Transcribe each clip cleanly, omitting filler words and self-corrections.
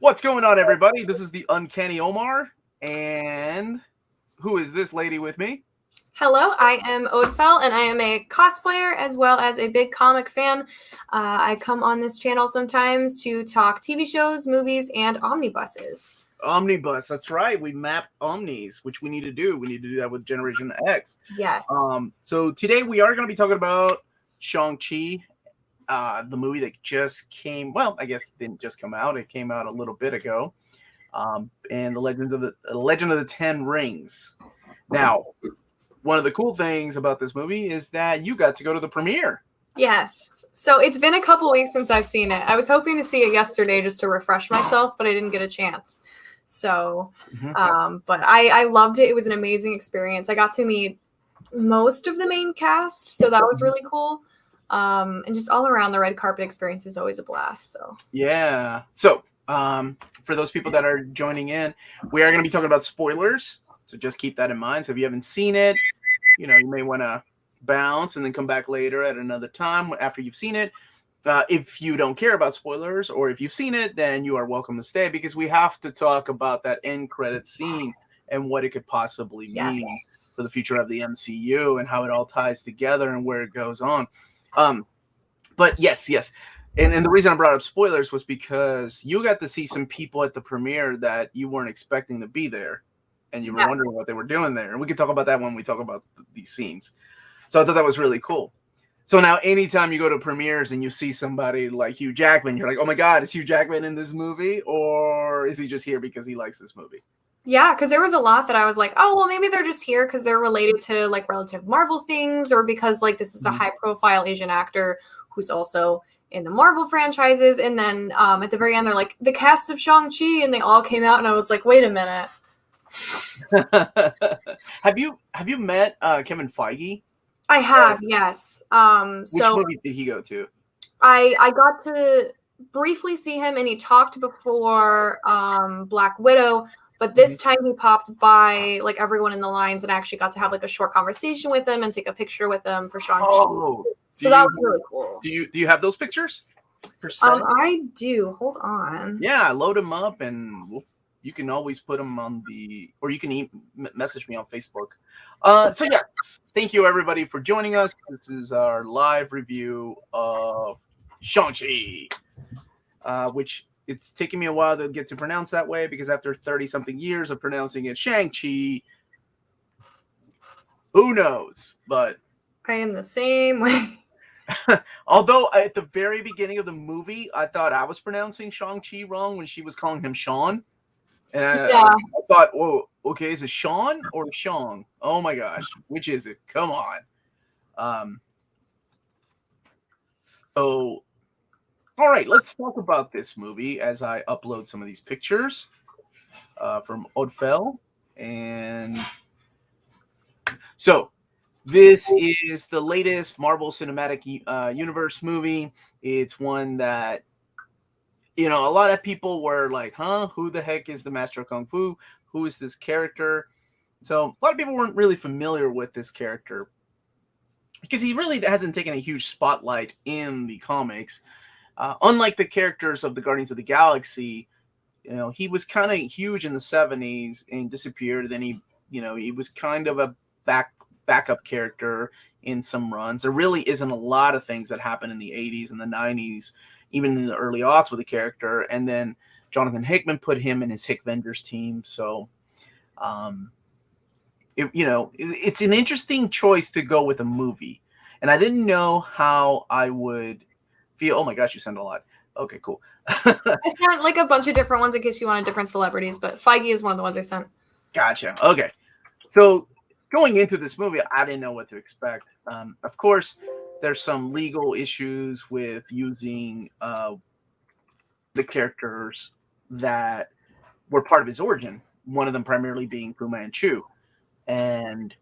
What's going on, everybody? This is the Uncanny Omar, and who is this lady with me? Hello, I am Ødfel, and I am a cosplayer as well as a big comic fan. I come on this channel sometimes to talk TV shows, movies, and omnibuses. Omnibus, that's right. We mapped Omnis, which we need to do. We need to do that with Generation X. Yes. So today we are going to be talking about Shang-Chi, the movie that just came. Well, I guess it didn't just come out. It came out a little bit ago. And the Legend of the Ten Rings. Now, one of the cool things about this movie is that you got to go to the premiere. Yes. So it's been a couple weeks since I've seen it. I was hoping to see it yesterday just to refresh myself, but I didn't get a chance. So, but I loved it. It was an amazing experience. I got to meet most of the main cast, so that was really cool. And just all around, the red carpet experience is always a blast. So yeah. So for those people that are joining in, we are going to be talking about spoilers. So just keep that in mind. So if you haven't seen it, you may want to bounce and then come back later at another time after you've seen it. If you don't care about spoilers, or if you've seen it, then you are welcome to stay, because we have to talk about that end credit scene and what it could possibly mean for the future of the MCU and how it all ties together and where it goes on. But yes. And the reason I brought up spoilers was because you got to see some people at the premiere that you weren't expecting to be there. And you were wondering what they were doing there. And we can talk about that when we talk about these scenes. So I thought that was really cool. So now anytime you go to premieres and you see somebody like Hugh Jackman, you're like, oh my God, is Hugh Jackman in this movie? Or is he just here because he likes this movie? Yeah, because there was a lot that I was like, oh, well, maybe they're just here because they're related to like relative Marvel things, or because like this is a high profile Asian actor who's also in the Marvel franchises. And then at the very end, they're like, the cast of Shang-Chi, and they all came out, and I was like, wait a minute. Have you met Kevin Feige? I have, yes. Which movie did he go to? I got to briefly see him, and he talked before Black Widow, but this time he popped by like everyone in the lines and actually got to have like a short conversation with them and take a picture with them for Shang-Chi. Oh, so that was really cool. Do you have those pictures? I do. Hold on. Yeah, load them up, and you can always put them on or you can message me on Facebook. So yes, thank you everybody for joining us. This is our live review of Shang-Chi, which it's taking me a while to get to pronounce that way, because after 30-something years of pronouncing it Shang-Chi, who knows? But I am the same way. Although at the very beginning of the movie, I thought I was pronouncing Shang-Chi wrong when she was calling him Sean. And I thought, whoa, okay, is it Sean or Shang? Oh my gosh, which is it? Come on. So, all right, let's talk about this movie as I upload some of these pictures from Ødfel. And so this is the latest Marvel Cinematic Universe movie. It's one that, a lot of people were like, who the heck is the Master of Kung Fu? Who is this character? So a lot of people weren't really familiar with this character because he really hasn't taken a huge spotlight in the comics. Unlike the characters of the Guardians of the Galaxy, he was kind of huge in the 70s and disappeared. Then he was kind of a backup character in some runs. There really isn't a lot of things that happen in the 80s and the 90s, even in the early aughts with the character. And then Jonathan Hickman put him in his Hick Vendors team. So, it's an interesting choice to go with a movie. And I didn't know how I would feel. Oh my gosh, you sent a lot. Okay, cool. I sent like a bunch of different ones in case you wanted different celebrities, but Feige is one of the ones I sent. Gotcha. Okay. So going into this movie, I didn't know what to expect. Of course, there's some legal issues with using the characters that were part of his origin, one of them primarily being Fu Manchu. And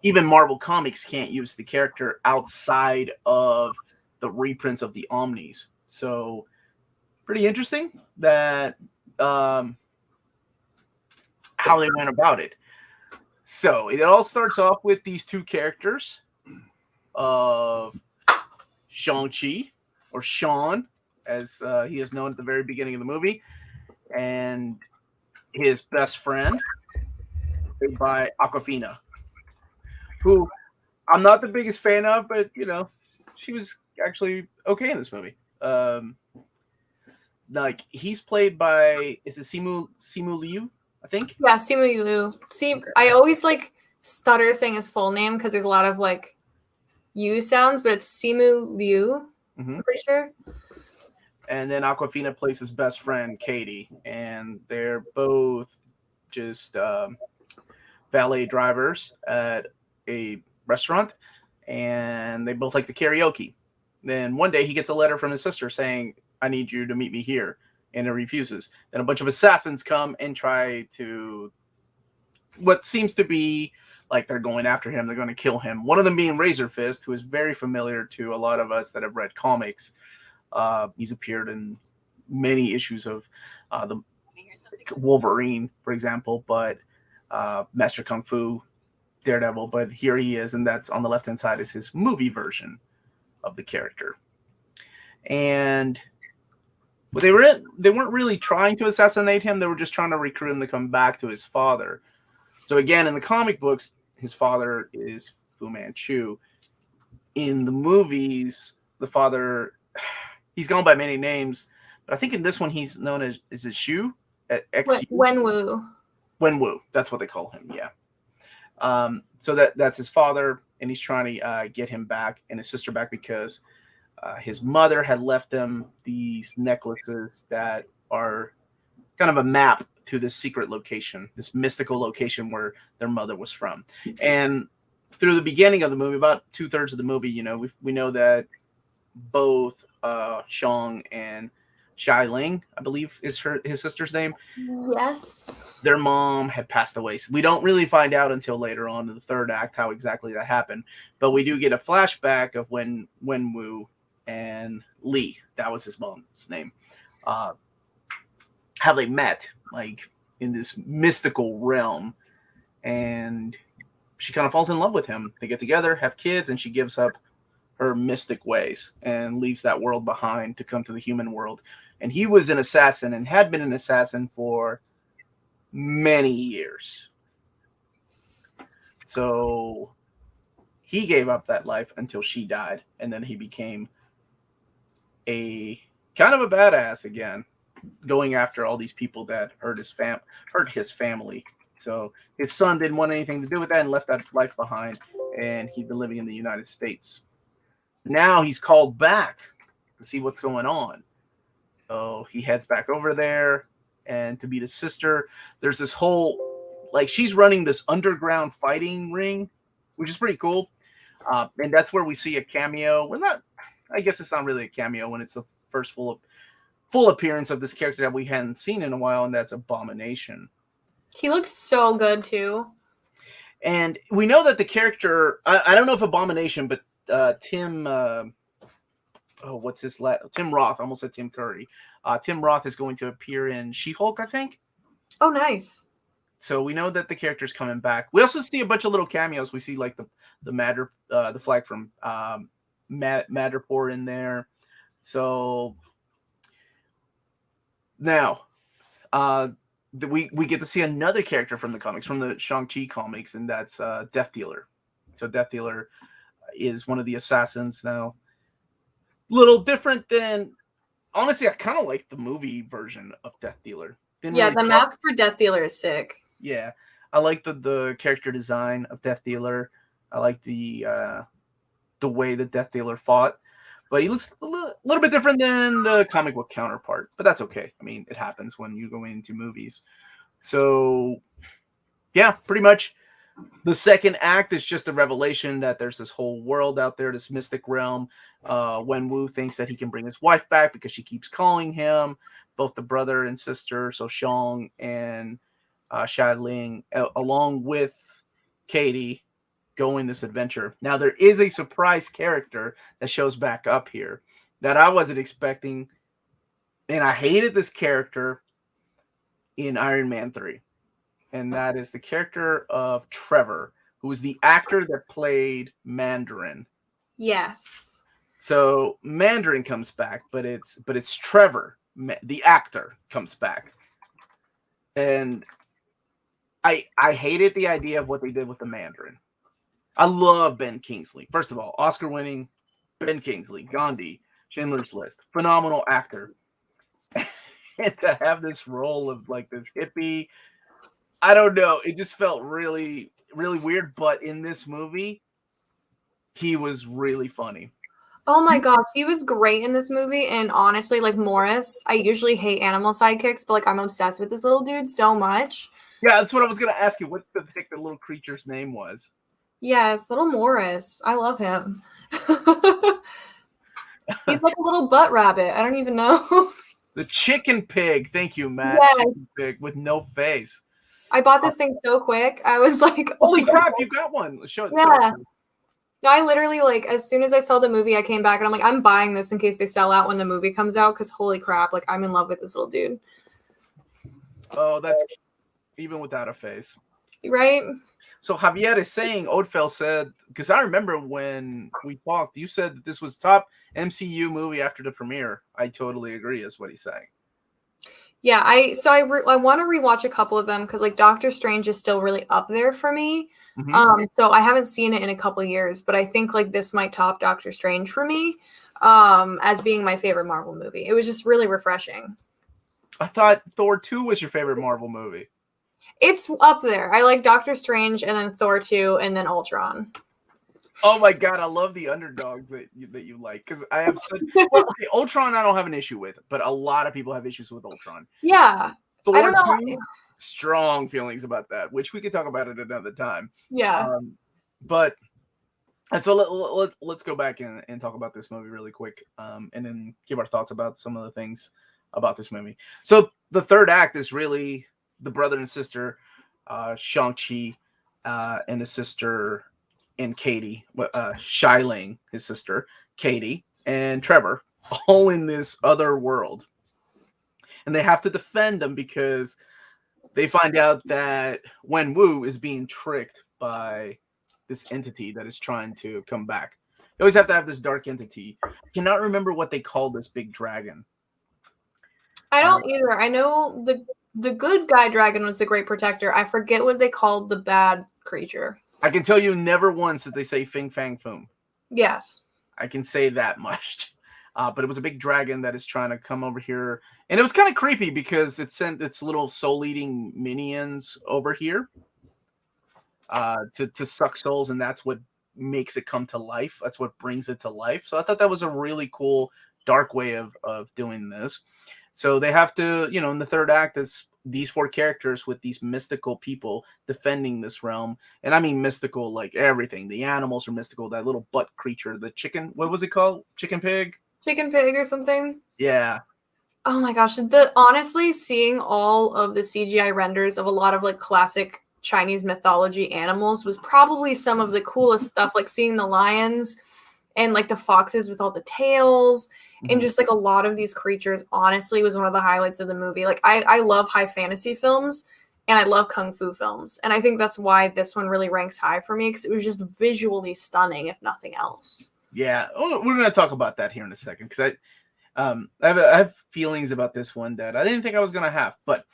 even Marvel Comics can't use the character outside of the reprints of the Omnis. So pretty interesting that how they went about it. So it all starts off with these two characters of Shang-Chi, or Sean, as he is known at the very beginning of the movie, and his best friend, played by Aquafina, who I'm not the biggest fan of, but she was actually okay in this movie. Like he's played by is it Simu Liu, I think. Yeah, Simu Liu. See, I always like stutter saying his full name because there's a lot of like U sounds, but it's Simu Liu. Mm-hmm. I'm pretty sure. And then Aquafina plays his best friend Katie, and they're both just valet drivers at a restaurant, and they both like the karaoke. Then one day he gets a letter from his sister saying, "I need you to meet me here," and he refuses. Then a bunch of assassins come and try to what seems to be like they're going after him. They're going to kill him. One of them being Razor Fist, who is very familiar to a lot of us that have read comics. He's appeared in many issues of the Wolverine, for example, but Master Kung Fu, Daredevil. But here he is, and that's on the left-hand side is his movie version of the character. And they weren't really trying to assassinate him. They were just trying to recruit him to come back to his father. So again, in the comic books, his father is Fu Manchu. In the movies, the father, he's gone by many names, but I think in this one he's known as, is it Shu? Wenwu. Wenwu, that's what they call him, yeah. So that's his father, and he's trying to get him back and his sister back because his mother had left them these necklaces that are kind of a map to this secret location, this mystical location where their mother was from. And through the beginning of the movie, about 2/3 of the movie, we know that both Shang and Shai Ling, I believe is his sister's name. Yes. Their mom had passed away. So we don't really find out until later on in the third act how exactly that happened. But we do get a flashback of when Wenwu and Li, that was his mom's name, how they met, like in this mystical realm, and she kind of falls in love with him. They get together, have kids, and she gives up her mystic ways and leaves that world behind to come to the human world. And he was an assassin and had been an assassin for many years. So he gave up that life until she died, and then he became a kind of a badass again, going after all these people that hurt his family. So his son didn't want anything to do with that and left that life behind, and he'd been living in the United States. Now he's called back to see what's going on. So he heads back over there and to meet his sister. There's this whole, like, she's running this underground fighting ring, which is pretty cool. And that's where we see a cameo. I guess it's not really a cameo when it's the first full appearance of this character that we hadn't seen in a while, and that's Abomination. He looks so good too. And we know that the character, I don't know if Abomination, but Tim Roth, I almost said Tim Curry. Tim Roth is going to appear in She-Hulk, I think. Oh, nice. So we know that the character's coming back. We also see a bunch of little cameos. We see like the flag from Madripoor in there. So now we get to see another character from the comics, from the Shang-Chi comics, and that's Death Dealer. So Death Dealer is one of the assassins now. Little different than, honestly, I kind of like the movie version of Death Dealer. The mask for Death Dealer is sick. Yeah, I like the character design of Death Dealer. I like the way that Death Dealer fought, but he looks a little bit different than the comic book counterpart. But that's okay. I mean, it happens when you go into movies. So, yeah, pretty much. The second act is just a revelation that there's this whole world out there, this mystic realm. Wenwu thinks that he can bring his wife back because she keeps calling him. Both the brother and sister, so Shang and Shai Ling, along with Katie, go in this adventure. Now, there is a surprise character that shows back up here that I wasn't expecting, and I hated this character in Iron Man 3. And that is the character of Trevor, who is the actor that played Mandarin. Yes. So Mandarin comes back, but it's Trevor, the actor, comes back, and I hated the idea of what they did with the Mandarin. I love Ben Kingsley. First of all, Oscar-winning Ben Kingsley, Gandhi, Schindler's List, phenomenal actor, and to have this role of like this hippie, I don't know, it just felt really, really weird. But in this movie, he was really funny. Oh my gosh, he was great in this movie. And honestly, like Morris, I usually hate animal sidekicks, but like I'm obsessed with this little dude so much. Yeah, that's what I was gonna ask you. What the heck the little creature's name was? Yes, little Morris. I love him. He's like a little butt rabbit. I don't even know. The chicken pig. Thank you, Matt. Yes. Chicken pig with no face. I bought this thing so quick. I was like, holy crap, you got one. Show it. Yeah. No, I literally, like, as soon as I saw the movie, I came back and I'm like, I'm buying this in case they sell out when the movie comes out, because holy crap, like, I'm in love with this little dude. Oh, that's even without a face. Right? So Javier is saying, Ødfel said, because I remember when we talked, you said that this was top MCU movie after the premiere. I totally agree, is what he's saying. Yeah, I want to rewatch a couple of them because, like, Doctor Strange is still really up there for me. Mhm. So I haven't seen it in a couple of years, but I think like this might top Doctor Strange for me, as being my favorite Marvel movie. It was just really refreshing. I thought Thor 2 was your favorite Marvel movie. It's up there. I like Doctor Strange and then Thor 2 and then Ultron. Oh my god, I love the underdogs that you like, because I have such okay, Ultron I don't have an issue with, but a lot of people have issues with Ultron. Yeah. Thor I don't know. 2, strong feelings about that, which we could talk about it another time. Yeah. But so let's go back and talk about this movie really quick, and then give our thoughts about some of the things about this movie. So the third act is really the brother and sister, Shang-Chi, and the sister and Katie, Xialing, his sister, Katie, and Trevor, all in this other world. And they have to defend them because they find out that Wenwu is being tricked by this entity that is trying to come back. You always have to have this dark entity. I cannot remember what they call this big dragon. I don't either. I know the good guy dragon was the Great Protector. I forget what they called the bad creature. I can tell you never once did they say Fing Fang Foom. Yes. I can say that much. But it was a big dragon that is trying to come over here. And it was kind of creepy because it sent its little soul-eating minions over here to suck souls, and that's what makes it come to life. That's what brings it to life. So I thought that was a really cool, dark way of doing this. So they have to, in the third act, is these four characters with these mystical people defending this realm. And I mean mystical, like everything. The animals are mystical. That little butt creature, the chicken, what was it called? Chicken pig? Chicken pig or something? Yeah. Oh my gosh. Honestly, seeing all of the CGI renders of a lot of like classic Chinese mythology animals was probably some of the coolest stuff. Like seeing the lions and like the foxes with all the tails. And just like a lot of these creatures, honestly, was one of the highlights of the movie. Like I love high fantasy films and I love kung fu films. And I think that's why this one really ranks high for me, because it was just visually stunning, if nothing else. Yeah. Oh, we're going to talk about that here in a second, because I have feelings about this one that I didn't think I was going to have. But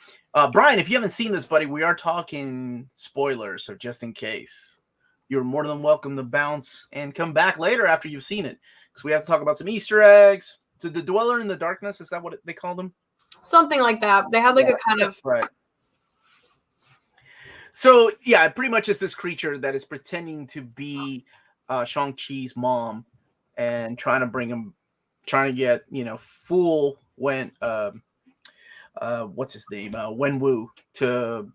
Brian, if you haven't seen this, buddy, we are talking spoilers. So just in case, you're more than welcome to bounce and come back later after you've seen it, because we have to talk about some Easter eggs. So the Dweller in the Darkness, is that what they called them? Something like that. They had like a kind of... Right. So, yeah, pretty much it's this creature that is pretending to be Shang-Chi's mom and trying to get, fool what's his name? Wenwu to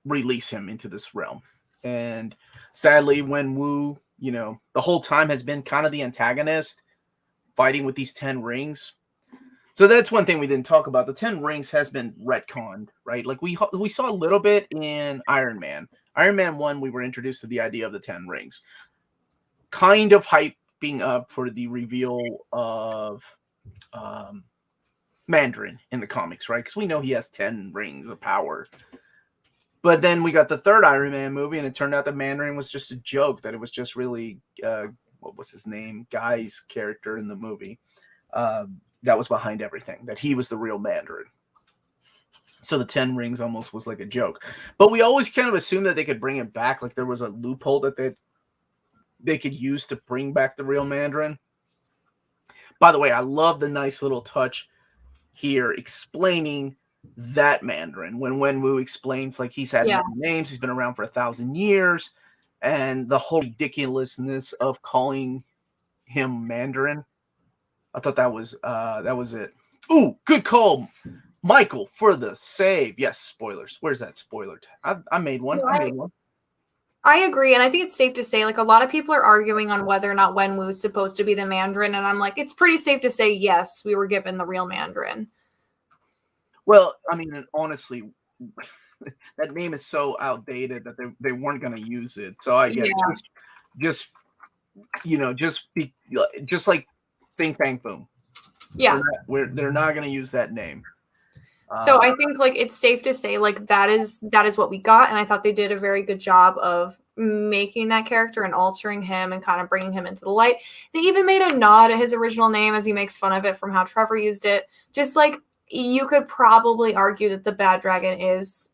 release him into this realm. And sadly, Wenwu, the whole time has been kind of the antagonist, fighting with these 10 rings. So that's one thing we didn't talk about. The 10 rings has been retconned, right? Like we saw a little bit in Iron Man. Iron Man 1, we were introduced to the idea of the 10 rings. Kind of hyping up for the reveal of Mandarin in the comics, right? Because we know he has 10 rings of power. But then we got the third Iron Man movie, and it turned out that Mandarin was just a joke, that it was just really what was his name, Guy's character in the movie, that was behind everything, that he was the real Mandarin. So the 10 rings almost was like a joke. But we always kind of assumed that they could bring it back. Like there was a loophole that they could use to bring back the real Mandarin. By the way, I love the nice little touch here explaining that Mandarin. When Wenwu explains, like, he's had many names, he's been around for 1,000 years, and the whole ridiculousness of calling him Mandarin. I thought that was it. Ooh, good call, Michael, for the save. Yes, spoilers. Where's that spoiler? I made one. I agree, and I think it's safe to say, like, a lot of people are arguing on whether or not Wenwu is supposed to be the Mandarin, and I'm like, it's pretty safe to say, yes, we were given the real Mandarin. Well, I mean, honestly, that name is so outdated that they weren't going to use it. So I get it. Just like Bing Bang Boom. Yeah, they're not going to use that name. So I think, like, it's safe to say, like, that is what we got, and I thought they did a very good job of making that character and altering him and kind of bringing him into the light. They even made a nod at his original name as he makes fun of it from how Trevor used it. Just like, you could probably argue that the bad dragon is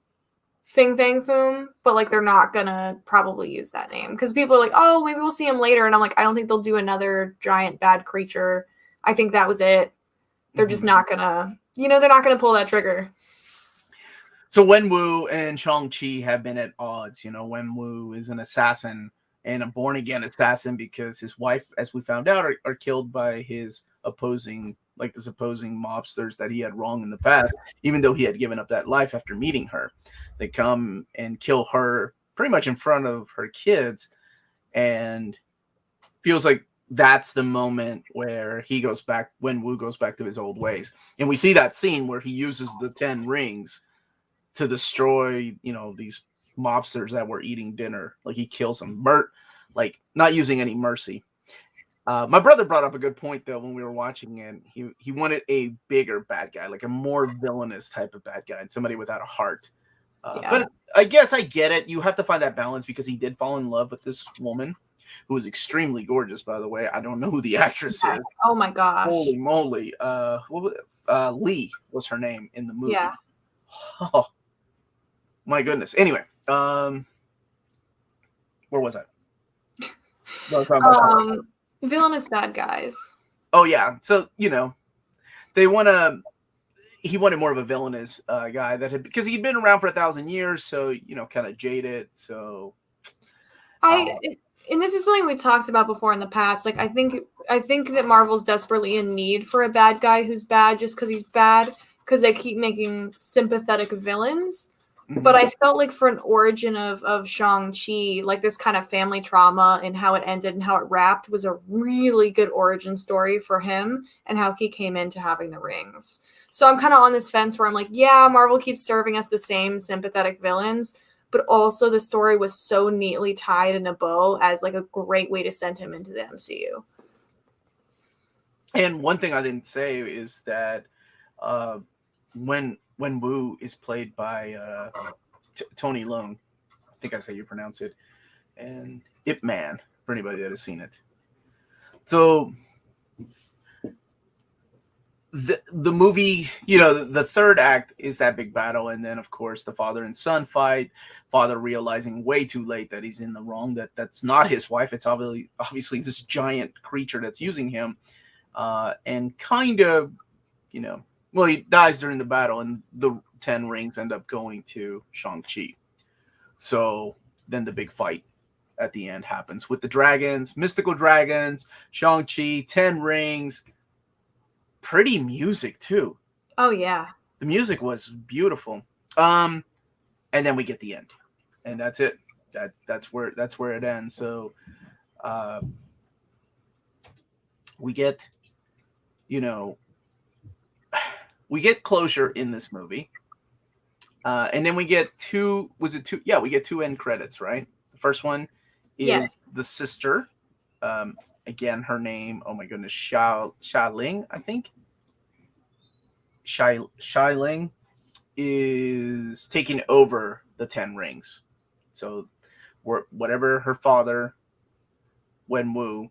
Fing Fang Foom, but like they're not gonna probably use that name because people are like, oh, maybe we'll see him later, and I'm like, I don't think they'll do another giant bad creature. I think that was it. They're just not gonna, they're not gonna pull that trigger. So Wenwu and Shang-Chi have been at odds. Wenwu is an assassin and a born-again assassin because his wife, as we found out, are killed by his opposing mobsters that he had wronged in the past, even though he had given up that life after meeting her. They come and kill her pretty much in front of her kids, and feels like that's the moment where Wenwu goes back to his old ways. And we see that scene where he uses the 10 rings to destroy, these mobsters that were eating dinner. Like, he kills them, like, not using any mercy. My brother brought up a good point, though, when we were watching it. He wanted a bigger bad guy, like a more villainous type of bad guy, and somebody without a heart. But I guess I get it. You have to find that balance because he did fall in love with this woman who is extremely gorgeous, by the way. I don't know who the actress is. Oh, my gosh. Holy moly. Lee was her name in the movie. Yeah. Oh, my goodness. Anyway, where was I? Villainous bad guys. Oh, yeah. So, he wanted more of a villainous guy because he'd been around for 1,000 years. So, kind of jaded. So and this is something we talked about before in the past. Like, I think that Marvel's desperately in need for a bad guy who's bad just because he's bad, because they keep making sympathetic villains. Mm-hmm. But I felt like for an origin of Shang-Chi, like this kind of family trauma and how it ended and how it wrapped was a really good origin story for him and how he came into having the rings. So I'm kind of on this fence where I'm like, yeah, Marvel keeps serving us the same sympathetic villains, but also the story was so neatly tied in a bow as like a great way to send him into the MCU. And one thing I didn't say is that when Wu is played by Tony Leung, I think that's how you pronounce it, and Ip Man, for anybody that has seen it. So the movie, the third act is that big battle, and then of course the father and son fight. Father realizing way too late that he's in the wrong, that's not his wife. It's obviously this giant creature that's using him, and kind of, well, he dies during the battle, and the 10 rings end up going to Shang-Chi. So then the big fight at the end happens with the dragons, mystical dragons, Shang-Chi, 10 rings. Pretty music too. Oh yeah, the music was beautiful. And then we get the end, and that's it. That's where it ends. So we get closure in this movie, and then we get two. Was it two? Yeah, we get 2 end credits. Right. The first one is the sister. Again, her name, oh my goodness, Xia Ling, I think. Xia Ling is taking over the 10 rings. So whatever her father, Wenwu,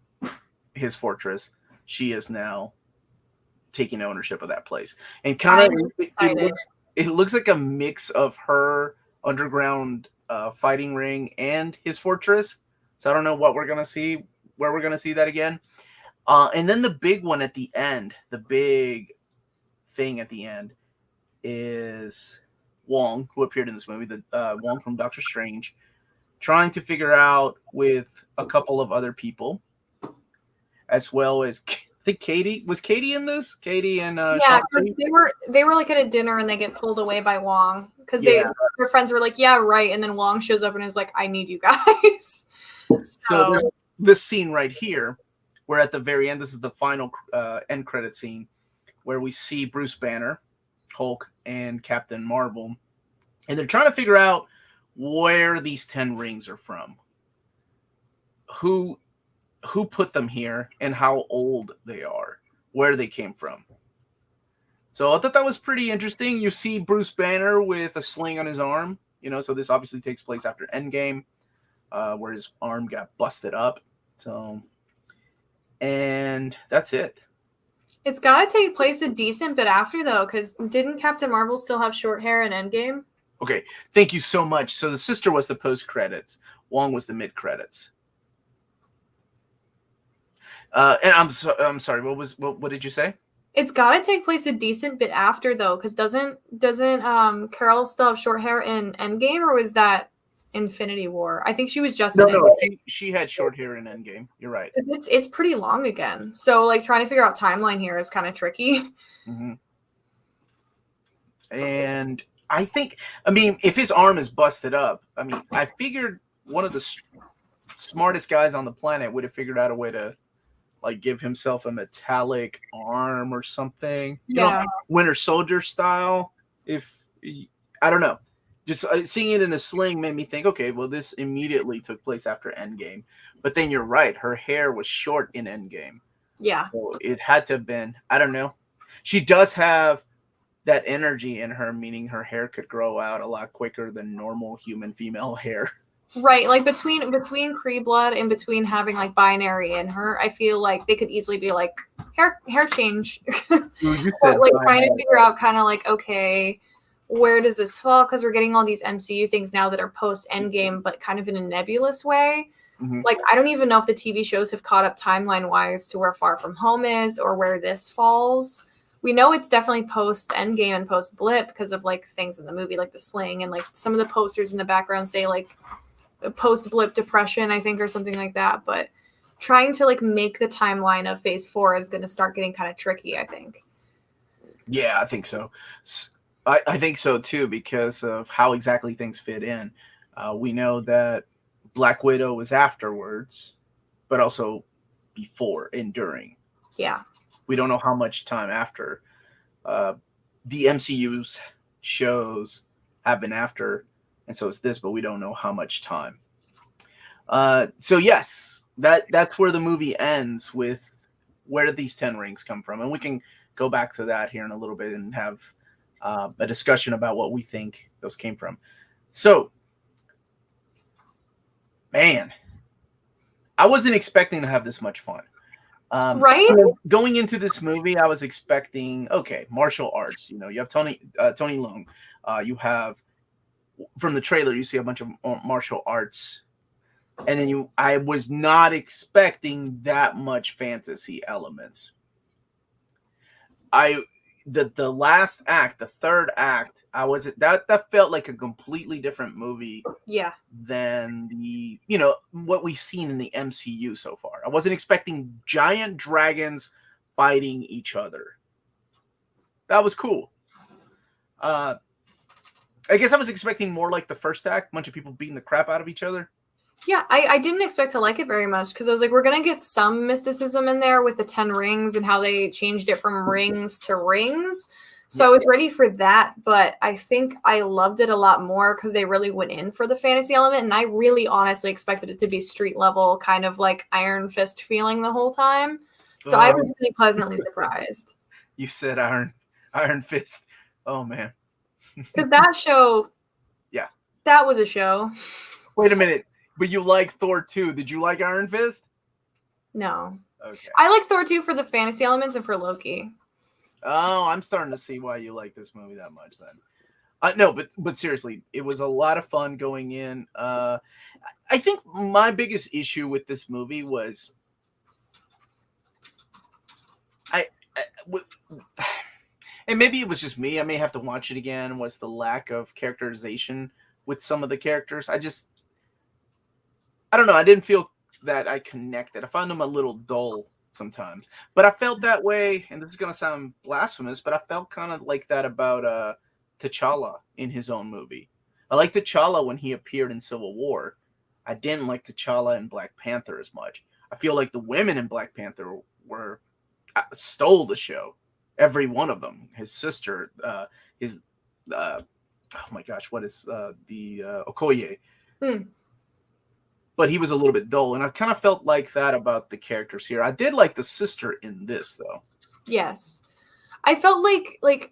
his fortress, she is now taking ownership of that place. And kind of it looks like a mix of her underground fighting ring and his fortress. So I don't know what we're gonna see, where we're gonna see that again. And then the big one at the end, the big thing at the end is Wong, who appeared in this movie, the Wong from Doctor Strange, trying to figure out with a couple of other people, as well as I think Katie in this. Katie and yeah, they were like at a dinner and they get pulled away by Wong because their friends were like, yeah, right, and then Wong shows up and is like, I need you guys. So there's this scene right here, where at the very end, this is the final end credit scene, where we see Bruce Banner, Hulk, and Captain Marvel, and they're trying to figure out where these 10 rings are from, who put them here, and how old they are, where they came from. So I thought that was pretty interesting. You see Bruce Banner with a sling on his arm, so this obviously takes place after Endgame, where his arm got busted up. So, and that's it. It's got to take place a decent bit after, though, because didn't Captain Marvel still have short hair in Endgame? Okay, thank you so much. So the sister was the post-credits. Wong was the mid-credits. And I'm sorry. What did you say? It's got to take place a decent bit after, though, because doesn't Carol still have short hair in Endgame, or was that Infinity War? I think she was just no. She had short hair in Endgame. You're right. It's pretty long again. So like trying to figure out timeline here is kind of tricky. Mm-hmm. And I think, if his arm is busted up, I figured one of the smartest guys on the planet would have figured out a way to like give himself a metallic arm or something. Winter Soldier style. I don't know. Just seeing it in a sling made me think, okay, well, this immediately took place after Endgame. But then you're right. Her hair was short in Endgame. Yeah. So it had to have been, I don't know. She does have that energy in her, meaning her hair could grow out a lot quicker than normal human female hair. Right. Like between Kree blood and between having like binary in her, I feel like they could easily be like hair change. But, like trying to figure out kind of like, okay, where does this fall? Because we're getting all these MCU things now that are post Endgame, but kind of in a nebulous way. Mm-hmm. Like, I don't even know if the TV shows have caught up timeline wise to where Far From Home is or where this falls. We know it's definitely post Endgame and post Blip because of like things in the movie, like the sling, and like some of the posters in the background say like post Blip depression, I think, or something like that. But trying to like make the timeline of Phase 4 is going to start getting kind of tricky, I think. Yeah, I think so. I think so too, because of how exactly things fit in. We know that Black Widow was afterwards, but also before and during. Yeah. We don't know how much time after. The MCU's shows have been after, and so it's this, but we don't know how much time. So yes, that's where the movie ends with where did these 10 rings come from? And we can go back to that here in a little bit and have a discussion about what we think those came from. So, man, I wasn't expecting to have this much fun. Right? Going into this movie, I was expecting, okay, martial arts. You have Tony Leung. You have, from the trailer, you see a bunch of martial arts. And then I was not expecting that much fantasy elements. The last act, the third act, that felt like a completely different movie. Yeah. Than what we've seen in the MCU so far. I wasn't expecting giant dragons fighting each other. That was cool. I guess I was expecting more like the first act, a bunch of people beating the crap out of each other. Yeah, I didn't expect to like it very much because I was like, we're going to get some mysticism in there with the 10 rings and how they changed it from rings to rings. So I was ready for that, but I think I loved it a lot more because they really went in for the fantasy element, and I really honestly expected it to be street level, kind of like Iron Fist feeling the whole time. So I was really pleasantly surprised. You said Iron Fist. Oh, man. Because that show, yeah, that was a show. Wait a minute. But you like Thor 2. Did you like Iron Fist? No. Okay. I like Thor 2 for the fantasy elements and for Loki. Oh, I'm starting to see why you like this movie that much then. No, but seriously, it was a lot of fun going in. I think my biggest issue with this movie was I, I w- and maybe it was just me. I may have to watch it again. Was the lack of characterization with some of the characters? I don't know. I didn't feel that I connected. I found them a little dull sometimes, but I felt that way. And this is gonna sound blasphemous, but I felt kind of like that about T'Challa in his own movie. I liked T'Challa when he appeared in Civil War. I didn't like T'Challa in Black Panther as much. I feel like the women in Black Panther were stole the show. Every one of them. His sister, his oh my gosh, what is the Okoye? Hmm. But he was a little bit dull, and I kind of felt like that about the characters here. I did like the sister in this, though. Yes. I felt like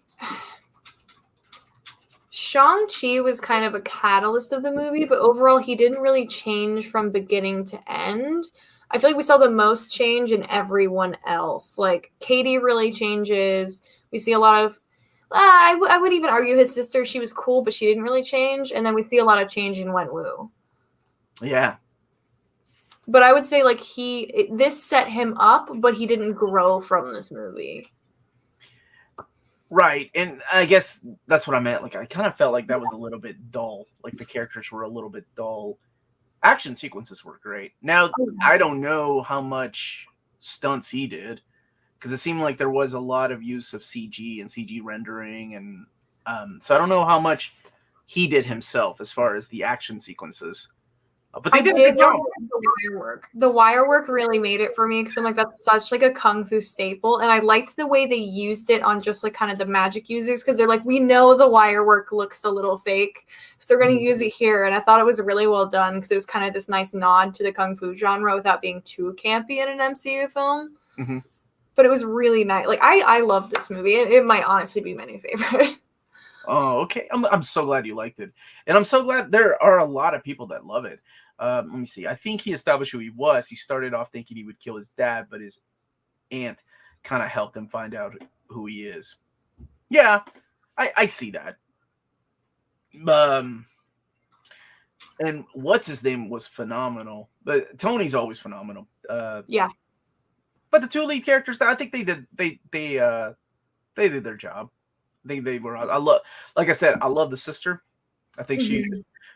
Shang-Chi was kind of a catalyst of the movie, but overall he didn't really change from beginning to end. I feel like we saw the most change in everyone else. Like Katie really changes. We see a lot of I would even argue his sister, she was cool, but she didn't really change. And then we see a lot of change in Wenwu. Yeah. But I would say like this set him up, but he didn't grow from this movie. Right, and I guess that's what I meant. Like, I kind of felt like that was a little bit dull. Like, the characters were a little bit dull. Action sequences were great. Now, I don't know how much stunts he did, because it seemed like there was a lot of use of CG and CG rendering, and so I don't know how much he did himself as far as the action sequences. But they did a good job. The wire work. The wire work really made it for me because I'm like, that's such like a kung fu staple, and I liked the way they used it on just like kind of the magic users because they're like, we know the wire work looks a little fake, so we're gonna use it here, and I thought it was really well done because it was kind of this nice nod to the kung fu genre without being too campy in an MCU film. Mm-hmm. But it was really nice. Like I love this movie. It might honestly be my new favorite. Oh, okay. I'm so glad you liked it, and I'm so glad there are a lot of people that love it. Let me see. I think he established who he was. He started off thinking he would kill his dad, but his aunt kind of helped him find out who he is. Yeah, I see that. And what's his name was phenomenal. But Tony's always phenomenal. Yeah. But the two lead characters, I think they did their job. They were. I love, like I said, I love the sister. I think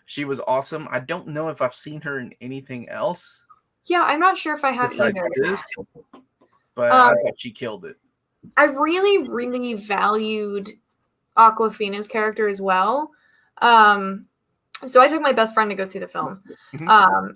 she was awesome. I don't know if I've seen her in anything else. Yeah, I'm not sure if I have either. This, but I thought she killed it. I really, really valued Aquafina's character as well. So I took my best friend to go see the film.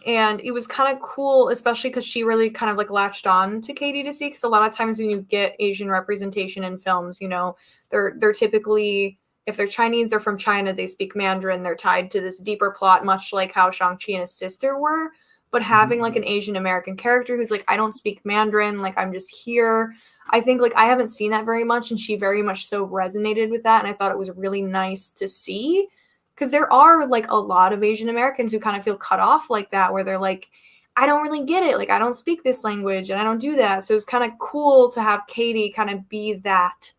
And it was kind of cool, especially because she really kind of like latched on to Katie to see. Because a lot of times when you get Asian representation in films, you know, they're typically, if they're Chinese, they're from China, they speak Mandarin, they're tied to this deeper plot, much like how Shang-Chi and his sister were. But having like an Asian American character who's like, I don't speak Mandarin, like I'm just here. I think like I haven't seen that very much, and she very much so resonated with that, and I thought it was really nice to see. Because there are like a lot of Asian Americans who kind of feel cut off like that, where they're like, I don't really get it. Like, I don't speak this language and I don't do that. So it's kind of cool to have Katie kind of be that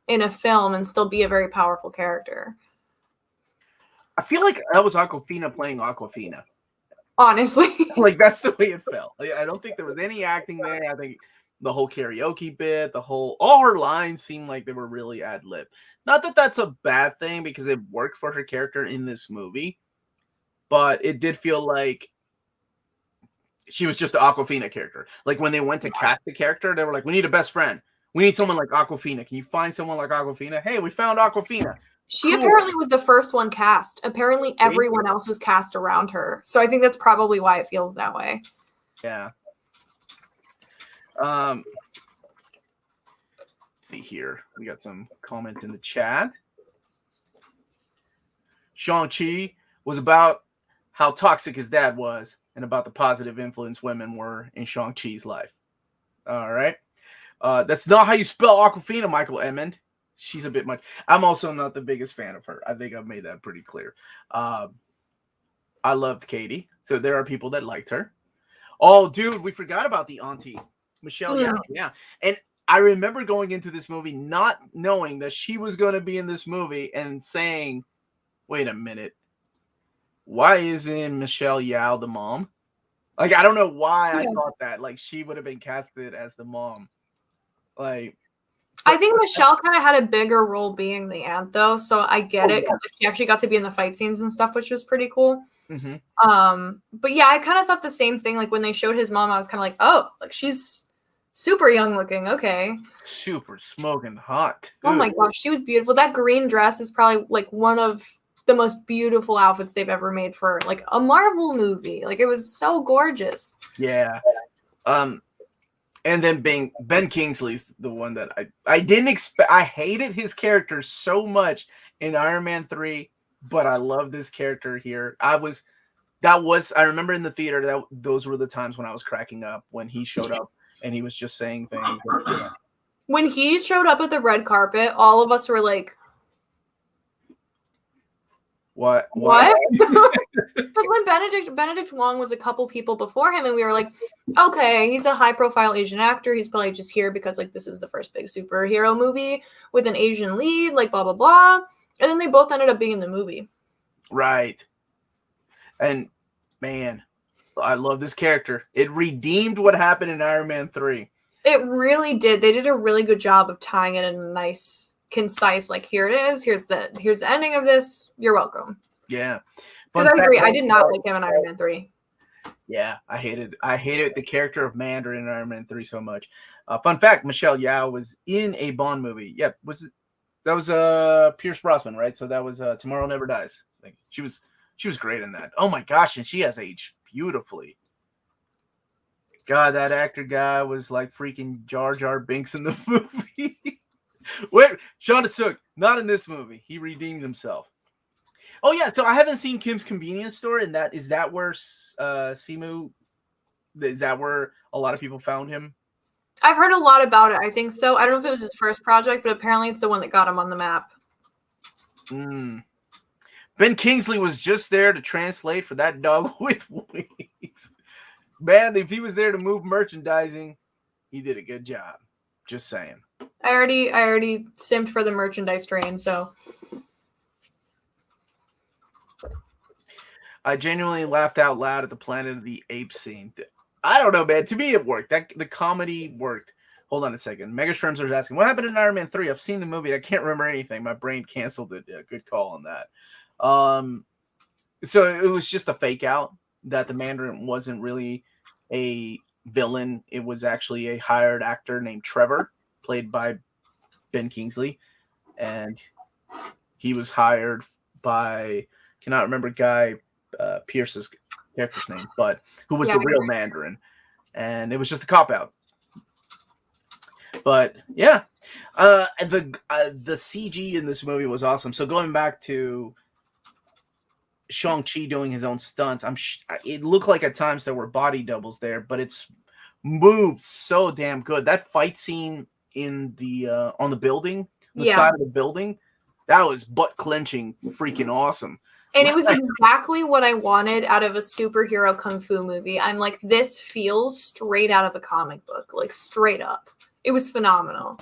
in a film and still be a very powerful character. I feel like that was Aquafina playing Aquafina. Honestly. Like, that's the way it felt. Like, I don't think there was any acting there. I think the whole karaoke bit, all her lines seemed like they were really ad-lib. Not that that's a bad thing because it worked for her character in this movie, but it did feel like she was just the Aquafina character. Like when they went to cast the character, they were like, we need a best friend. We need someone like Aquafina. Can you find someone like Aquafina? Hey, we found Aquafina. She apparently was the first one cast. Apparently everyone else was cast around her. So I think that's probably why it feels that way. Yeah. See here. We got some comment in the chat. Shang-Chi was about how toxic his dad was and about the positive influence women were in Shang-Chi's life. All right. That's not how you spell Aquafina, Michael Emmond. She's a bit much. I'm also not the biggest fan of her. I think I've made that pretty clear. I loved Katie. So there are people that liked her. Oh, dude, we forgot about the auntie. Michelle Yeoh, yeah. And I remember going into this movie not knowing that she was going to be in this movie and saying, wait a minute, why isn't Michelle Yeoh the mom? Like, I don't know why I thought that. Like, she would have been casted as the mom. Like, I think Michelle kind of had a bigger role being the aunt, though, so I get it because she actually got to be in the fight scenes and stuff, which was pretty cool. But yeah, I kind of thought the same thing. Like when they showed his mom, I was kind of like, oh, like she's super young looking. Okay, super smoking hot. Oh my gosh, she was beautiful. That green dress is probably like one of the most beautiful outfits they've ever made for like a Marvel movie. Like it was so gorgeous. Yeah. And then Ben Kingsley's the one that I didn't expect. I hated his character so much in Iron Man 3, but I loved this character here. I remember in the theater that those were the times when I was cracking up when he showed up and he was just saying things. When he showed up at the red carpet, all of us were like, What? Because when Benedict Wong was a couple people before him, and we were like, okay, he's a high-profile Asian actor. He's probably just here because like this is the first big superhero movie with an Asian lead, like blah blah blah. And then they both ended up being in the movie. Right. And man, I love this character. It redeemed what happened in Iron Man 3. It really did. They did a really good job of tying it in a nice, concise, like here it is. Here's the ending of this. You're welcome. Yeah. Because I agree, I did not like him in Iron Man 3. Yeah, I hated the character of Mandarin in Iron Man 3 so much. Fun fact, Michelle Yeoh was in a Bond movie. Yep, that was Pierce Brosnan, right? So that was Tomorrow Never Dies. Like she was great in that. Oh my gosh, and she has aged beautifully. God, that actor guy was like freaking Jar Jar Binks in the movie. Wait, Sean Asuk, not in this movie. He redeemed himself. Oh yeah, so I haven't seen Kim's Convenience Store, and is that where Simu? Is that where a lot of people found him? I've heard a lot about it. I think so. I don't know if it was his first project, but apparently it's the one that got him on the map. Ben Kingsley was just there to translate for that dog with wings. Man, if he was there to move merchandising, he did a good job. Just saying. I already simped for the merchandise train, so. I genuinely laughed out loud at the Planet of the Apes scene. I don't know, man. To me, it worked. The comedy worked. Hold on a second. Mega Shrimps are asking, what happened in Iron Man 3? I've seen the movie. I can't remember anything. My brain canceled it. Yeah, good call on that. So it was just a fake out that the Mandarin wasn't really a villain. It was actually a hired actor named Trevor, played by Ben Kingsley. And he was hired by, cannot remember Guy Pearce's character's name, but who was the real Mandarin. And it was just a cop-out. But yeah, the CG in this movie was awesome. So going back to Shang-Chi doing his own stunts, it looked like at times there were body doubles there, but it's moved so damn good. That fight scene in the on the building, the side of the building, that was butt clenching, freaking awesome. And it was exactly what I wanted out of a superhero kung fu movie. I'm like, this feels straight out of a comic book, like straight up. It was phenomenal.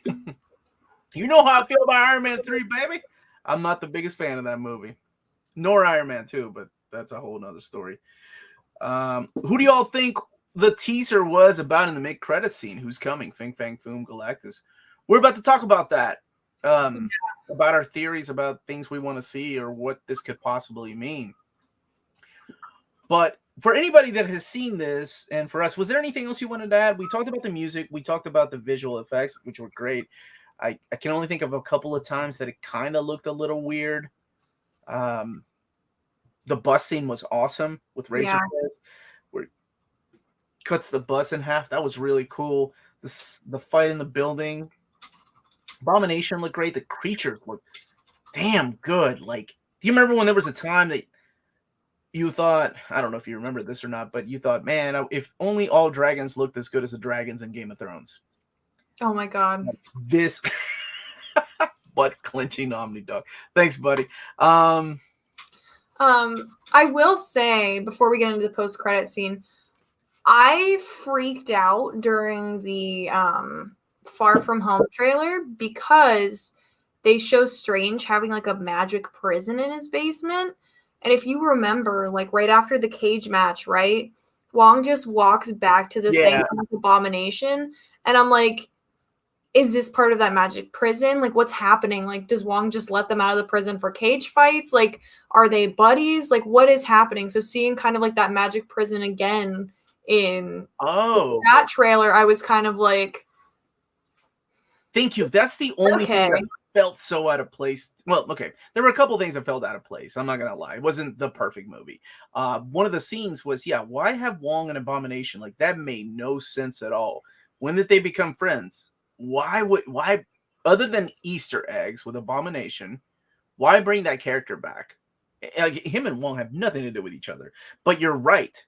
You know how I feel about Iron Man 3, baby. I'm not the biggest fan of that movie, nor Iron Man 2, but that's a whole nother story. Who do y'all think the teaser was about in the mid-credits scene? Who's coming? Fing Fang Foom Galactus. We're about to talk about that. About our theories about things we want to see or what this could possibly mean. But for anybody that has seen this, and for us, was there anything else you wanted to add? We talked about the music. We talked about the visual effects, which were great. I can only think of a couple of times that it kind of looked a little weird. The bus scene was awesome with Razor Fist, where it cuts the bus in half. That was really cool. The fight in the building. Abomination looked great. The creatures looked damn good. Like, do you remember when there was a time that you thought, I don't know if you remember this or not, but you thought, man, if only all dragons looked as good as the dragons in Game of Thrones. Oh my God. This butt clenching Omni Dog. Thanks, buddy. I will say before we get into the post-credit scene, I freaked out during the Far From Home trailer because they show Strange having like a magic prison in his basement. And if you remember, like right after the cage match, right? Wong just walks back to the Sanctum of Abomination. And I'm like, is this part of that magic prison? Like, what's happening? Like, does Wong just let them out of the prison for cage fights? Like, are they buddies? Like, what is happening? So seeing kind of like that magic prison again in that trailer, I was kind of like, thank you. That's the only thing that felt so out of place. Well, okay, there were a couple things that felt out of place. I'm not gonna lie, it wasn't the perfect movie. One of the scenes was, why have Wong and Abomination? Like, that made no sense at all. When did they become friends? Why other than Easter eggs with Abomination, why bring that character back? Like, him and Wong have nothing to do with each other. But you're right.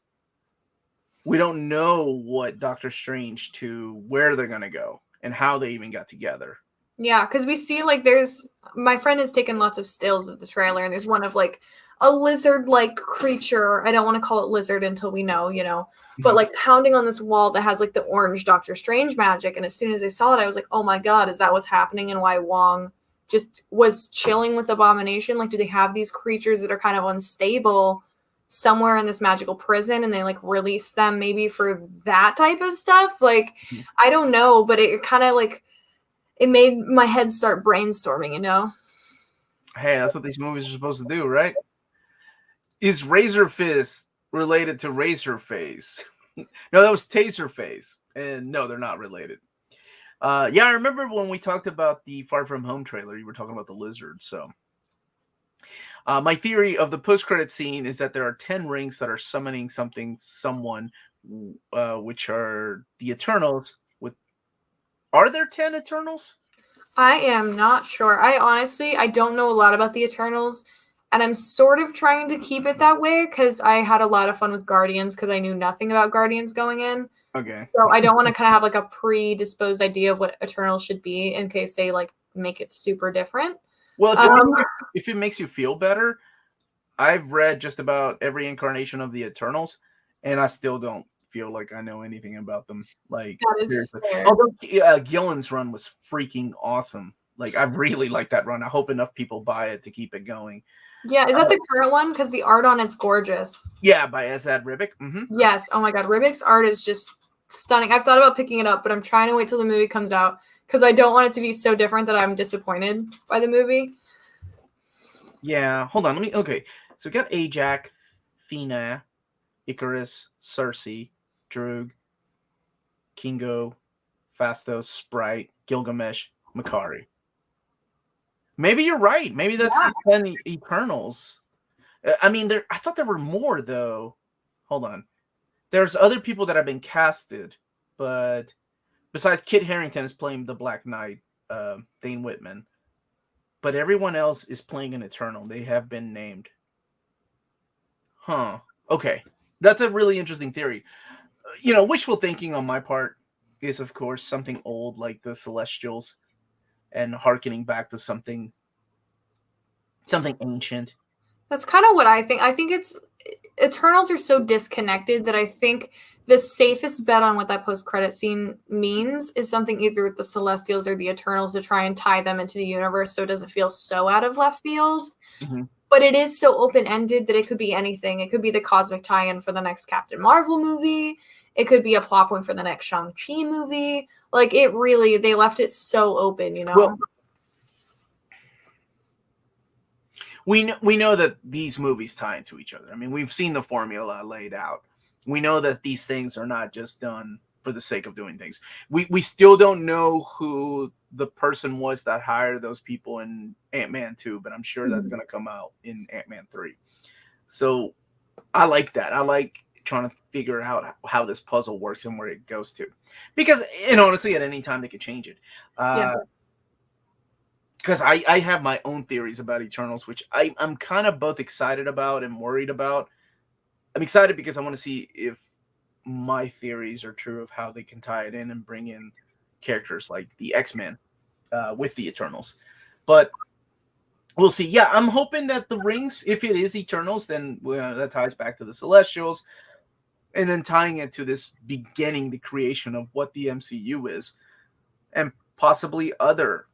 We don't know what Doctor Strange where they're gonna go and how they even got together. Yeah, because we see like my friend has taken lots of stills of the trailer, and there's one of like a lizard-like creature. I don't want to call it lizard until we know, but like pounding on this wall that has like the orange Doctor Strange magic. And as soon as I saw it, I was like, oh my God, is that what's happening? And why Wong just was chilling with Abomination? Like, do they have these creatures that are kind of unstable somewhere in this magical prison, and they like release them maybe for that type of stuff? Like, I don't know, but it kind of like, it made my head start brainstorming, Hey, that's what these movies are supposed to do, right? Is Razor Fist related to Razor Face? No, that was Taser Face. And no, they're not related. I remember when we talked about the Far From Home trailer, you were talking about the lizard. So my theory of the post-credit scene is that there are 10 rings that are summoning someone, which are the Eternals. Are there 10 Eternals? I am not sure. I don't know a lot about the Eternals, and I'm sort of trying to keep it that way because I had a lot of fun with Guardians because I knew nothing about Guardians going in. Okay. So I don't want to kind of have like a predisposed idea of what Eternals should be in case they like make it super different. Well, if it makes you feel better, I've read just about every incarnation of the Eternals, and I still don't feel like I know anything about them. Like, seriously. Although Gillen's run was freaking awesome. Like, I really like that run. I hope enough people buy it to keep it going. Yeah, is that the current one? Because the art on it's gorgeous. Yeah, by Azad Ribic. Mm-hmm. Yes. Oh my God, Ribic's art is just stunning. I've thought about picking it up, but I'm trying to wait till the movie comes out because I don't want it to be so different that I'm disappointed by the movie. Yeah, hold on. Okay. So we got Ajax, Athena, Icarus, Circe, Droog, Kingo, Phastos, Sprite, Gilgamesh, Makari. Maybe you're right. Maybe that's the 10 Eternals. I mean, I thought there were more, though. Hold on. There's other people that have been casted, but besides Kit Harington is playing the Black Knight, Dane Whitman. But everyone else is playing an Eternal. They have been named. Huh. Okay. That's a really interesting theory. Wishful thinking on my part is, of course, something old like the Celestials and hearkening back to something ancient. That's kind of what I think. I think Eternals are so disconnected that I think the safest bet on what that post-credit scene means is something either with the Celestials or the Eternals to try and tie them into the universe so it doesn't feel so out of left field. Mm-hmm. But it is so open-ended that it could be anything. It could be the cosmic tie-in for the next Captain Marvel movie. It could be a plot point for the next Shang-Chi movie. Like, they left it so open, Well, we know that these movies tie into each other. I mean, we've seen the formula laid out. We know that these things are not just done for the sake of doing things. We still don't know who the person was that hired those people in Ant-Man 2, but I'm sure that's going to come out in Ant-Man 3. So I like that. I like trying to figure out how this puzzle works and where it goes to. Because, honestly, at any time they could change it. Because I have my own theories about Eternals, which I'm kind of both excited about and worried about. I'm excited because I want to see if my theories are true of how they can tie it in and bring in characters like the X-Men with the Eternals. But we'll see. Yeah, I'm hoping that the rings, if it is Eternals, then that ties back to the Celestials. and then tying it to this beginning, the creation of what the MCU is, and possibly other,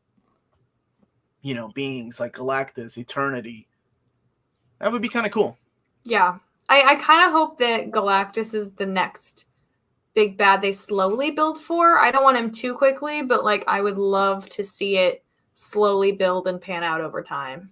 beings like Galactus, Eternity. That would be kind of cool. Yeah. I kind of hope that Galactus is the next big bad they slowly build for. I don't want him too quickly, but like I would love to see it slowly build and pan out over time.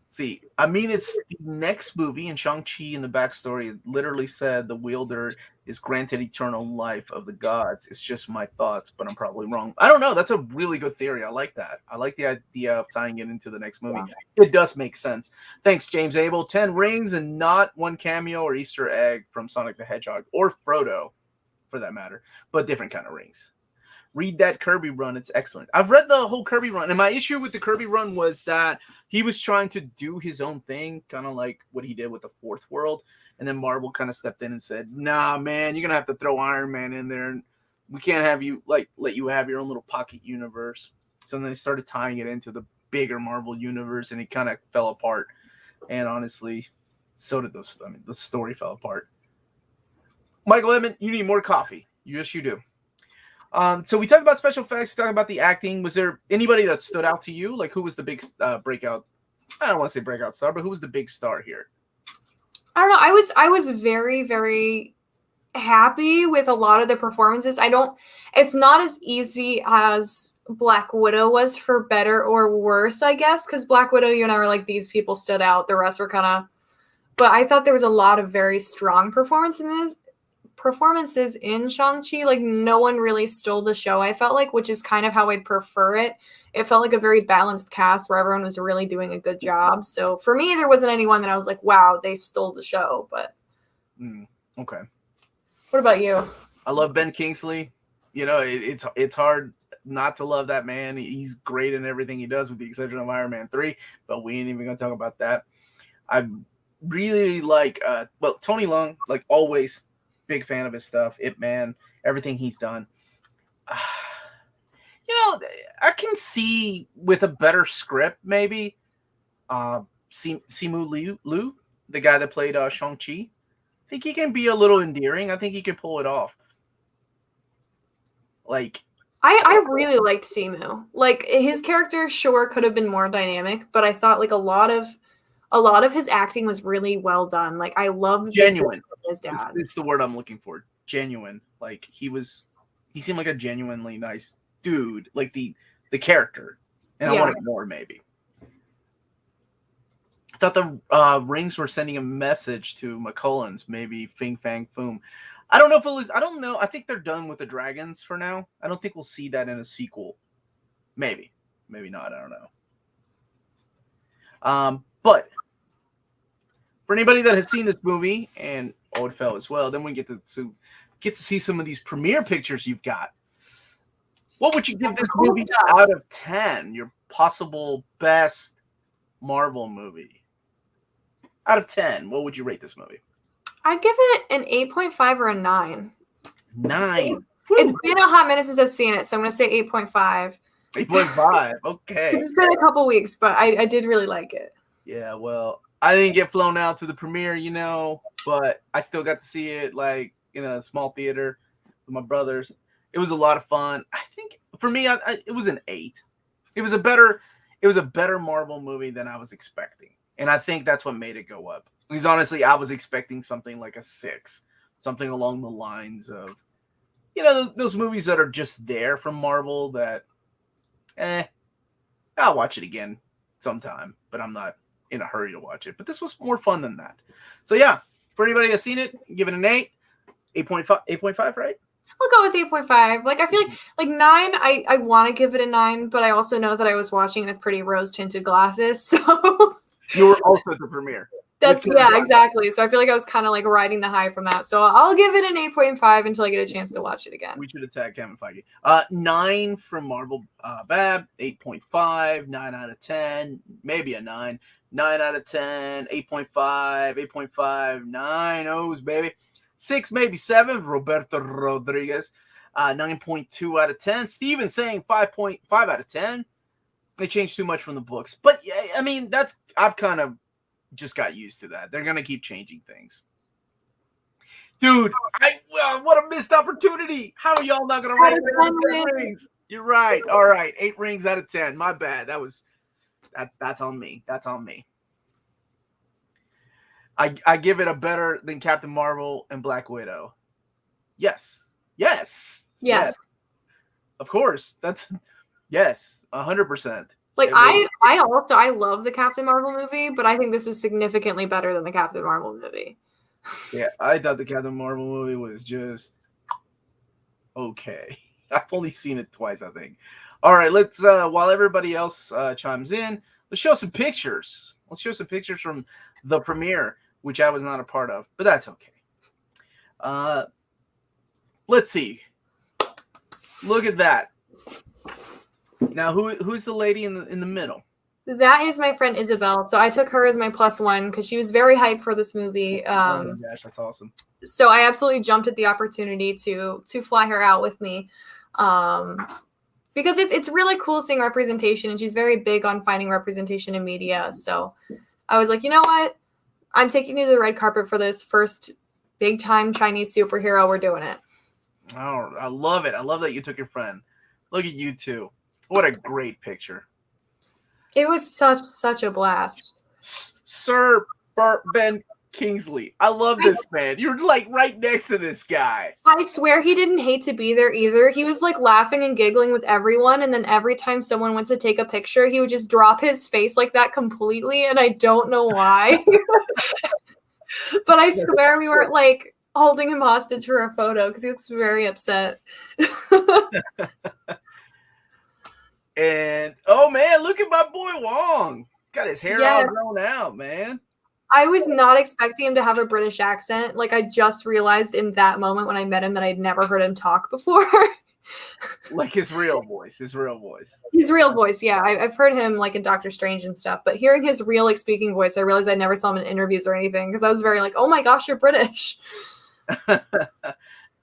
See, I mean, it's the next movie in Shang-Chi in the backstory. It literally said the wielder is granted eternal life of the gods. It's just my thoughts, but I'm probably wrong. I don't know. That's a really good theory. I like that. I like the idea of tying it into the next movie. Yeah. It does make sense. Thanks, James Abel. 10 rings and not one cameo or Easter egg from Sonic the Hedgehog or Frodo, for that matter, but different kind of rings. Read that Kirby run. It's excellent. I've read the whole Kirby run, and my issue with the Kirby run was that he was trying to do his own thing, kind of like what he did with the Fourth World, and then Marvel kind of stepped in and said, nah, man, you're going to have to throw Iron Man in there, and we can't have you, let you have your own little pocket universe. So then they started tying it into the bigger Marvel universe, and it kind of fell apart. And honestly, so did those. I mean, the story fell apart. Michael Edmond, you need more coffee. Yes, you do. So we talked about special effects. We talked about the acting. Was there anybody that stood out to you? Like, who was the big breakout? I don't want to say breakout star, but who was the big star here? I don't know. I was very, very happy with a lot of the performances. It's not as easy as Black Widow was, for better or worse, I guess, because Black Widow, you and I were like, these people stood out. The rest were kind of, but I thought there was a lot of very strong performances in Shang-Chi. Like, no one really stole the show, I felt like, which is kind of how I'd prefer it. It felt like a very balanced cast where everyone was really doing a good job. So for me, there wasn't anyone that I was like, wow, they stole the show. But okay. What about you? I love Ben Kingsley. It's hard not to love that man. He's great in everything he does, with the exception of Iron Man 3, but we ain't even gonna talk about that. I really like Tony Leung, like always. Big fan of his stuff. Ip Man, everything he's done. I can see with a better script, maybe. Simu Liu, the guy that played Shang-Chi. I think he can be a little endearing. I think he can pull it off. Like, I really liked Simu. Like, his character, sure, could have been more dynamic, but I thought like a lot of his acting was really well done. Like, I love genuine. His dad. It's the word I'm looking for. Genuine. Like, he seemed like a genuinely nice dude. Like the character, and I wanted more, maybe. I thought the rings were sending a message to McCullens, maybe Fing Fang Foom. I don't know if it was. I don't know. I think they're done with the dragons for now. I don't think we'll see that in a sequel. Maybe not. I don't know. But for anybody that has seen this movie, and Ødfel as well, then we get to see some of these premiere pictures you've got. What would you give this movie out of 10? Your possible best Marvel movie. Out of 10, what would you rate this movie? I'd give it an 8.5 or a 9. 9. It's been a hot minute since I've seen it, so I'm going to say 8.5. 8.5, okay. It's been a couple weeks, but I did really like it. Yeah, well, I didn't get flown out to the premiere, but I still got to see it, like, in a small theater with my brothers. It was a lot of fun. I think, for me, it was an 8. It was a better Marvel movie than I was expecting. And I think that's what made it go up. Because honestly, I was expecting something like a 6. Something along the lines of, those movies that are just there from Marvel that, I'll watch it again sometime. But I'm not in a hurry to watch it. But this was more fun than that. So yeah, for anybody that's seen it, give it an 8. 8.5, right? I'll go with 8.5. Like, I feel like 9, I want to give it a 9, but I also know that I was watching with pretty rose-tinted glasses, so... You were also at the premiere. Exactly. So I feel like I was kind of like riding the high from that. So I'll give it an 8.5 until I get a chance to watch it again. We should attack Kevin Feige. 9 from Marvel Bab, 8.5, 9 out of 10, maybe a 9. 9 out of 10, 8.5, 8.5, 9 O's, baby. 6, maybe 7, Roberto Rodriguez. 9.2 out of 10. Steven saying 5.5 out of 10. They changed too much from the books. But, I mean, I've kind of just got used to that. They're going to keep changing things. Dude, what a missed opportunity. How are y'all not going to rate it 10 rings? You're right. All right. 8 rings out of 10. My bad. That's on me. That's on me. I give it a better than Captain Marvel and Black Widow. Yes. Of course. Yes. 100%. Like I love the Captain Marvel movie, but I think this was significantly better than the Captain Marvel movie. Yeah, I thought the Captain Marvel movie was just okay. I've only seen it twice, I think. All right, let's while everybody else chimes in, let's show some pictures. Let's show some pictures from the premiere, which I was not a part of, but that's okay. Let's see. Look at that. Now, who's the lady in the middle? That is my friend Isabel. So I took her as my +1 because she was very hyped for this movie. Oh my gosh, that's awesome. So I absolutely jumped at the opportunity to fly her out with me, because it's really cool seeing representation, and she's very big on finding representation in media. So I was like, you know what? I'm taking you to the red carpet for this first big time Chinese superhero. We're doing it. Oh, I love it. I love that you took your friend. Look at you two. What a great picture. It was such a blast. Sir Ben Kingsley. I love this man. You're like right next to this guy. I swear he didn't hate to be there either. He was like laughing and giggling with everyone, and then every time someone went to take a picture, he would just drop his face like that completely, and I don't know why. But I swear we weren't like holding him hostage for a photo because he looks very upset. And oh man, look at my boy Wong. Got his hair all grown out, man. I was not expecting him to have a British accent. Like I just realized in that moment when I met him that I'd never heard him talk before. Like his real voice. His real voice, yeah. I've heard him like in Doctor Strange and stuff, but hearing his real like speaking voice, I realized I never saw him in interviews or anything because I was very like, oh my gosh, you're British.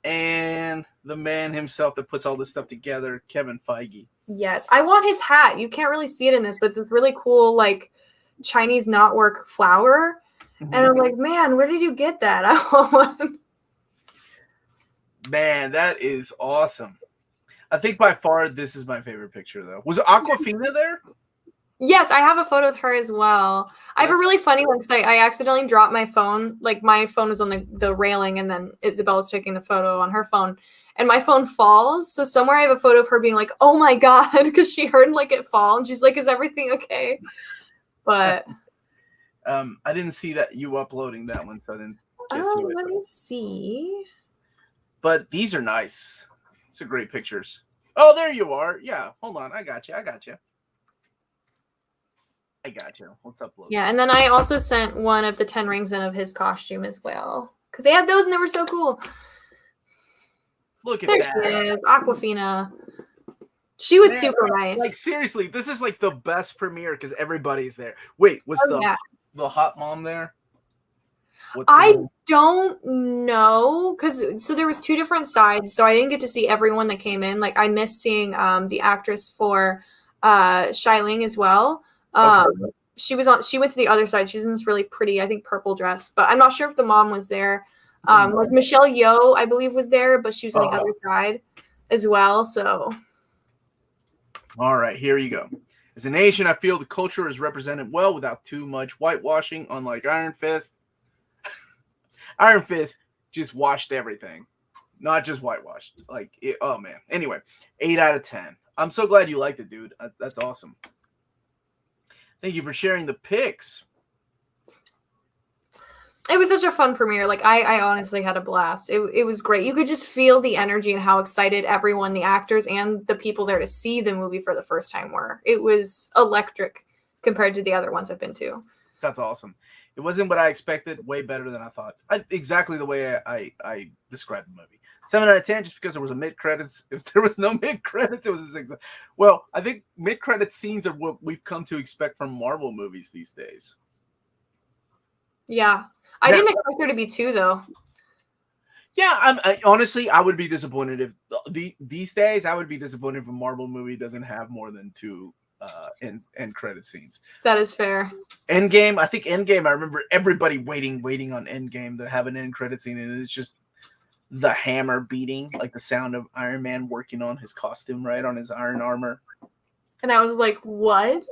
And the man himself that puts all this stuff together, Kevin Feige. Yes, I want his hat. You can't really see it in this, but it's this really cool like Chinese knotwork flower. Mm-hmm. And I'm like, man, where did you get that? I want one. Man, that is awesome. I think by far this is my favorite picture, though. Was Aquafina there? Yes, I have a photo with her as well. I have a really funny one because I accidentally dropped my phone. Like my phone was on the railing, and then Isabel was taking the photo on her phone. And my phone falls. So somewhere I have a photo of her being like, oh my God, because she heard like it fall. And she's like, is everything okay? But I didn't see that you uploading that one, so I didn't get to it. Let me see. But these are nice. These are great pictures. Oh, there you are. Yeah, hold on. I got you. Let's upload. Yeah, and then I also sent one of the 10 rings in of his costume as well. Because they had those and they were so cool. Look at there that. There she is, Aquafina. She was super nice. Like, seriously, this is like the best premiere because everybody's there. Wait, was the hot mom there? I don't know. So there was 2 different sides, so I didn't get to see everyone that came in. Like, I missed seeing the actress for Xialing as well. She went to the other side. She's in this really pretty, I think, purple dress, but I'm not sure if the mom was there. Like Michelle Yeoh, I believe, was there, but she was on the other side as well. So, all right, here you go. As a nation, I feel the culture is represented well without too much whitewashing. Unlike Iron Fist, Iron Fist just washed everything, not just whitewashed. Like, oh man. Anyway, 8 out of 10. I'm so glad you liked it, dude. That's awesome. Thank you for sharing the pics. It was such a fun premiere. Like, I honestly had a blast. It was great. You could just feel the energy and how excited everyone, the actors and the people there to see the movie for the first time were. It was electric compared to the other ones I've been to. That's awesome. It wasn't what I expected. Way better than I thought. Exactly the way I described the movie. 7 out of 10 just because there was a mid-credits. If there was no mid-credits, it was a 6. Well, I think mid-credit scenes are what we've come to expect from Marvel movies these days. Yeah. I didn't expect there to be 2, though. Yeah, honestly, I would be disappointed if these days I would be disappointed if a Marvel movie doesn't have more than 2 end credit scenes. That is fair. Endgame, I think Endgame. I remember everybody waiting on Endgame to have an end credit scene, and it's just the hammer beating, like the sound of Iron Man working on his costume, right, on his iron armor. And I was like, what?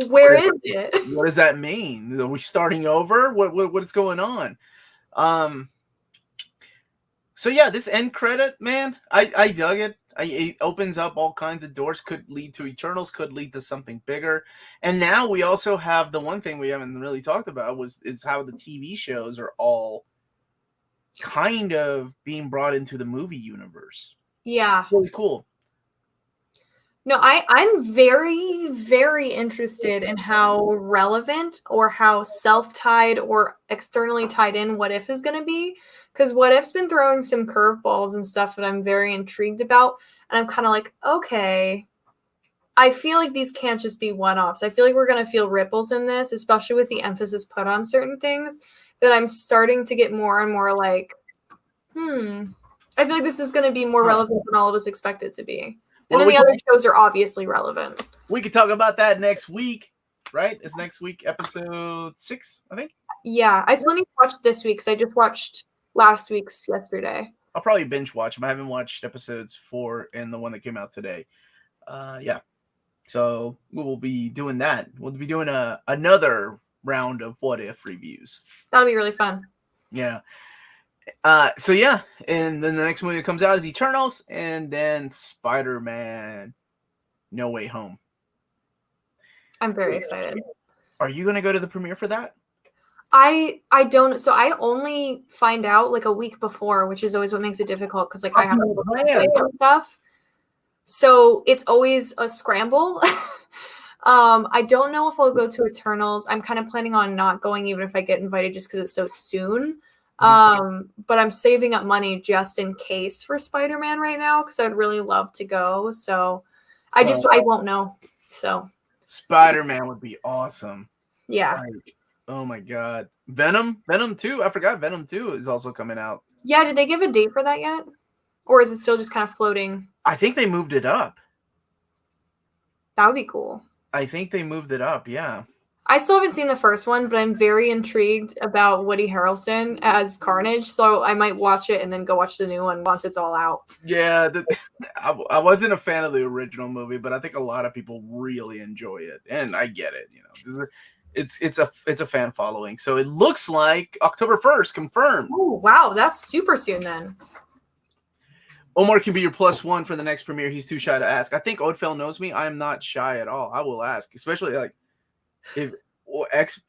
Where is it? What does that mean? Are we starting over? What's going on? So yeah, this end credit, man, I dug it. It opens up all kinds of doors. Could lead to Eternals. Could lead to something bigger. And now we also have the one thing we haven't really talked about is how the TV shows are all kind of being brought into the movie universe. Yeah. Really cool. No, I'm very, very interested in how relevant or how self-tied or externally tied in What If is going to be. Because What If's been throwing some curveballs and stuff that I'm very intrigued about. And I'm kind of like, okay, I feel like these can't just be one-offs. I feel like we're going to feel ripples in this, especially with the emphasis put on certain things, that I'm starting to get more and more like, I feel like this is going to be more relevant than all of us expect it to be. And then the other shows are obviously relevant. We could talk about that next week, right? It's next week, episode 6, I think. Yeah, I still need to watch this week because I just watched last week's yesterday. I'll probably binge watch them. I haven't watched episodes 4 and the one that came out today. Yeah. So we will be doing that. We'll be doing another round of What If reviews. That'll be really fun. Yeah. So yeah, and then the next movie that comes out is Eternals, and then Spider-Man No Way Home. I'm very excited. Are you gonna go to the premiere for that? I don't. So I only find out like a week before, which is always what makes it difficult because like I have to stuff. So it's always a scramble. I don't know if I'll go to Eternals. I'm kind of planning on not going even if I get invited just because it's so soon. But I'm saving up money just in case for Spider-Man right now because I'd really love to go. So I won't know. So Spider-Man would be awesome. Yeah. Like, oh my god. Venom 2. I forgot Venom 2 is also coming out. Yeah, did they give a date for that yet? Or is it still just kind of floating? I think they moved it up. That would be cool. I think they moved it up, yeah. I still haven't seen the first one, but I'm very intrigued about Woody Harrelson as Carnage, so I might watch it and then go watch the new one once it's all out. Yeah, I wasn't a fan of the original movie, but I think a lot of people really enjoy it, and I get it. You know, it's a fan following, so it looks like October 1st confirmed. Oh wow, that's super soon then. Omar can be your +1 for the next premiere. He's too shy to ask. I think Ødfel knows me. I'm not shy at all. I will ask, especially like. If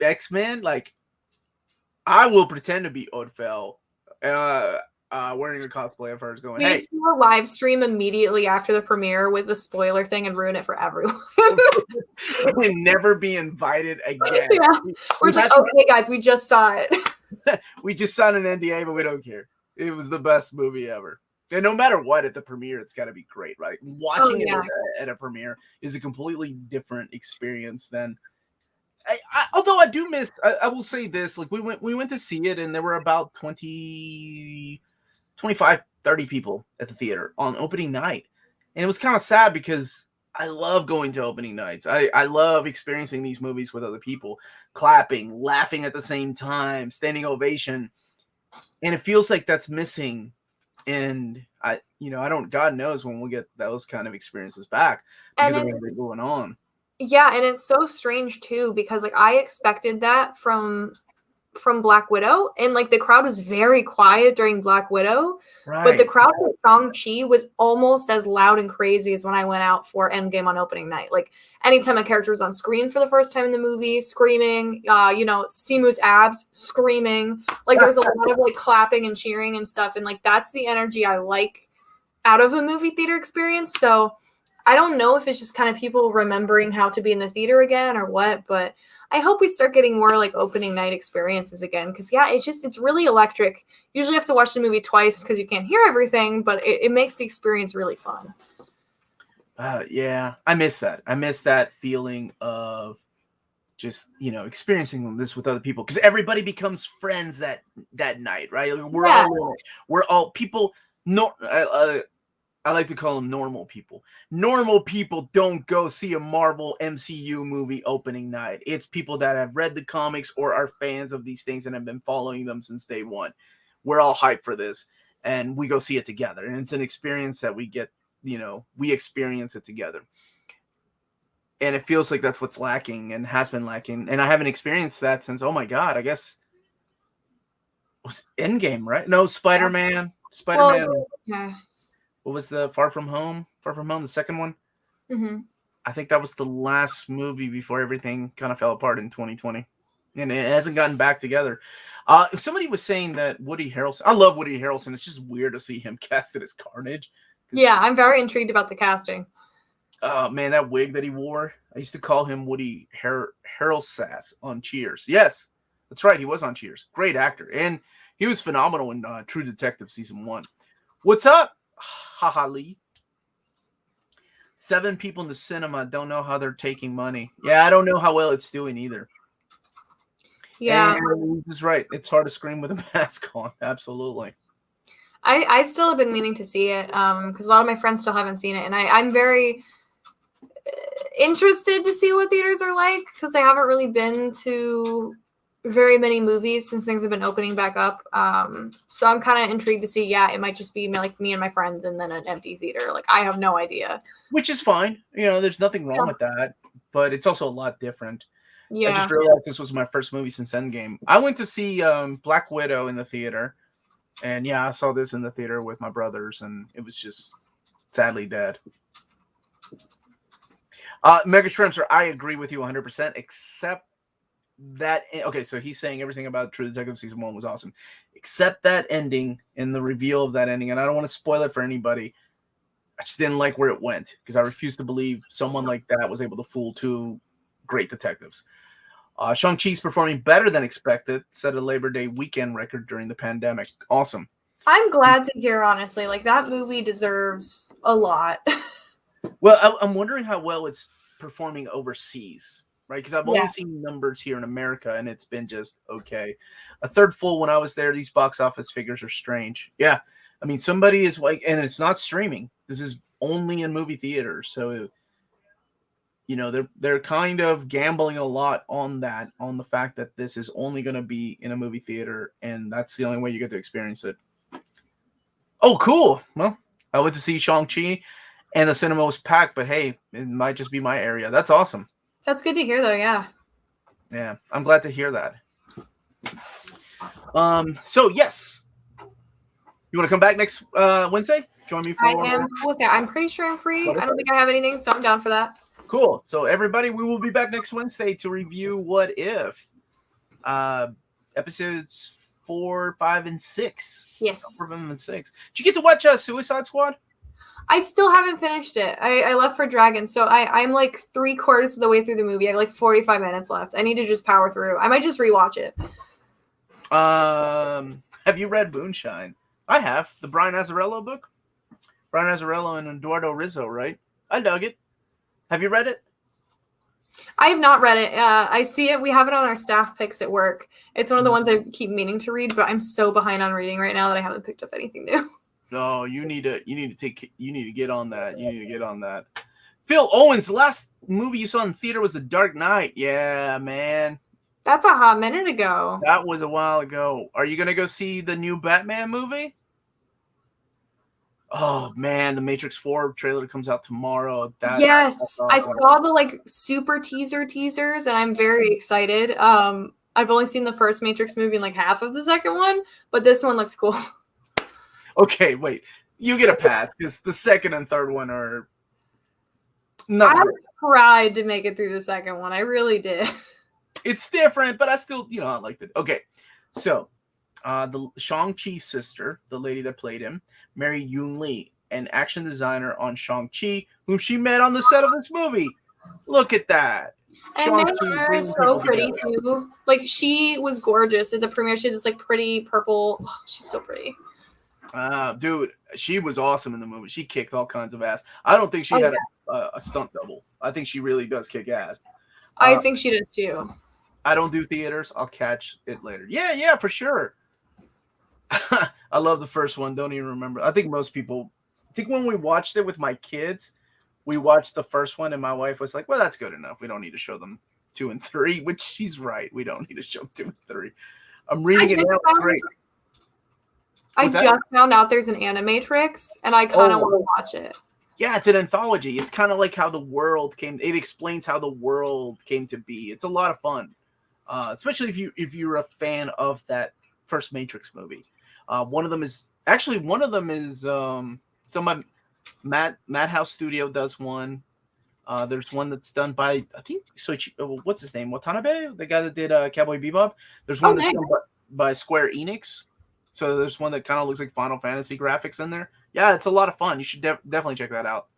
X-Men, like I will pretend to be Ødfel, wearing a cosplay of hers, going, "Hey." We see a live stream immediately after the premiere with the spoiler thing and ruin it for everyone. We never be invited again. Yeah. We're like, okay, guys, we just saw it. We just signed an NDA, but we don't care. It was the best movie ever. And no matter what, at the premiere, it's got to be great, right? Watching it at a premiere is a completely different experience than. Although I do miss, I will say this, like we went to see it and there were about 20, 25, 30 people at the theater on opening night. And it was kind of sad because I love going to opening nights. I love experiencing these movies with other people, clapping, laughing at the same time, standing ovation. And it feels like that's missing. And God knows when we'll get those kind of experiences back because of everything going on. Yeah, and it's so strange too because like I expected that from Black Widow, and like the crowd was very quiet during Black Widow, right. But the crowd for Shang-Chi was almost as loud and crazy as when I went out for Endgame on opening night. Like anytime a character was on screen for the first time in the movie, screaming, Simu's abs, screaming, like there was a lot of like clapping and cheering and stuff, and like that's the energy I like out of a movie theater experience. So I don't know if it's just kind of people remembering how to be in the theater again or what, but I hope we start getting more like opening night experiences again. Because yeah, it's really electric. Usually you have to watch the movie twice because you can't hear everything, but it makes the experience really fun. Yeah, I miss that. I miss that feeling of just, experiencing this with other people because everybody becomes friends that night, right? We're all people. No, I like to call them normal people. Normal people don't go see a Marvel MCU movie opening night. It's people that have read the comics or are fans of these things and have been following them since day one. We're all hyped for this. and we go see it together. And it's an experience that we get, we experience it together. And it feels like that's what's lacking and has been lacking. And I haven't experienced that since, oh my God, I guess it was Endgame, right? No, Spider-Man. Well, yeah. What was the Far From Home, the second one? Mm-hmm. I think that was the last movie before everything kind of fell apart in 2020. And it hasn't gotten back together. Somebody was saying that Woody Harrelson, I love Woody Harrelson. It's just weird to see him casted as Carnage. Yeah, I'm very intrigued about the casting. Oh, man, that wig that he wore. I used to call him Woody Harrelsass on Cheers. Yes, that's right. He was on Cheers. Great actor. And he was phenomenal in True Detective Season 1. What's up, Haha Lee? 7 people in the cinema don't know how they're taking money. Yeah, I don't know how well it's doing either. Yeah. And he's right. It's hard to scream with a mask on. Absolutely. I still have been meaning to see it because a lot of my friends still haven't seen it. And I'm very interested to see what theaters are like because I haven't really been to very many movies since things have been opening back up. So I'm kind of intrigued to see. Yeah, it might just be like me and my friends and then an empty theater. Like I have no idea. Which is fine. There's nothing wrong with that. But it's also a lot different. Yeah. I just realized this was my first movie since Endgame. I went to see Black Widow in the theater. And yeah, I saw this in the theater with my brothers. And it was just sadly dead. Mega Shrimps, I agree with you 100%, except that. Okay, so he's saying everything about True Detective Season 1 was awesome, except that ending and the reveal of that ending. And I don't want to spoil it for anybody. I just didn't like where it went because I refuse to believe someone like that was able to fool 2 great detectives. Shang-Chi's performing better than expected, set a Labor Day weekend record during the pandemic. Awesome. I'm glad to hear, honestly. Like, that movie deserves a lot. Well, I'm wondering how well it's performing overseas, right? Because I've only seen numbers here in America, and it's been just okay. A third full when I was there. These box office figures are strange. Yeah, I mean, somebody is like, and it's not streaming. This is only in movie theaters, so they're kind of gambling a lot on that, on the fact that this is only going to be in a movie theater, and that's the only way you get to experience it. Oh, cool. Well, I went to see Shang-Chi. And the cinema was packed, but hey, it might just be my area. That's awesome. That's good to hear, though, yeah. Yeah, I'm glad to hear that. So, yes. You want to come back next Wednesday? Join me for... I am cool with that. I'm pretty sure I'm free. I don't think I have anything, so I'm down for that. Cool. So, everybody, we will be back next Wednesday to review What If? Episodes 4, 5, and 6. Yes. 4, 5, and 6. Did you get to watch Suicide Squad? I still haven't finished it. I left for Dragon, so I'm like 3/4 of the way through the movie. I have like 45 minutes left. I need to just power through. I might just rewatch it. Have you read Moonshine? I have. The Brian Azzarello book? Brian Azzarello and Eduardo Rizzo, right? I dug it. Have you read it? I have not read it. I see it. We have it on our staff picks at work. It's one of the ones I keep meaning to read, but I'm so behind on reading right now that I haven't picked up anything new. No, you need to get on that. You need to get on that. Phil Owens, the last movie you saw in theater was The Dark Knight. Yeah, man. That's a hot minute ago. That was a while ago. Are you gonna go see the new Batman movie? Oh man, the Matrix 4 trailer comes out tomorrow. Yes, I saw the like super teasers, and I'm very excited. I've only seen the first Matrix movie and like half of the second one, but this one looks cool. Okay, wait. You get a pass because the second and third one are not. I tried to make it through the second one. I really did. It's different, but I still, I liked it. Okay, so the Shang-Chi sister, the lady that played him, married Yoon Lee, an action designer on Shang-Chi, whom she met on the set of this movie. Look at that. And Mandarin is so pretty too. Like, she was gorgeous at the premiere. She had this like pretty purple. Oh, she's so pretty. Dude, she was awesome in the movie. She kicked all kinds of ass. I don't think she had a stunt double. I think she really does kick ass. I think she does too. I don't do theaters. I'll catch it later. Yeah, for sure. I love the first one. Don't even remember. I think most people, when we watched it with my kids, we watched the first one and my wife was like, well, that's good enough. We don't need to show them 2 and 3, which she's right. We don't need to show 2 and 3. I'm reading it now. It's great. I What's that? just found out there's an Animatrix, and I kind of want to watch it. Yeah, it's an anthology. It's kind of like how the world came. It explains how the world came to be. It's a lot of fun, especially if you're a fan of that first Matrix movie. One of them is some Madhouse Studio does one. There's one that's done by I think what's his name, Watanabe, the guy that did Cowboy Bebop. There's one that's done by Square Enix. So there's one that kind of looks like Final Fantasy graphics in there. Yeah, it's a lot of fun. You should definitely check that out.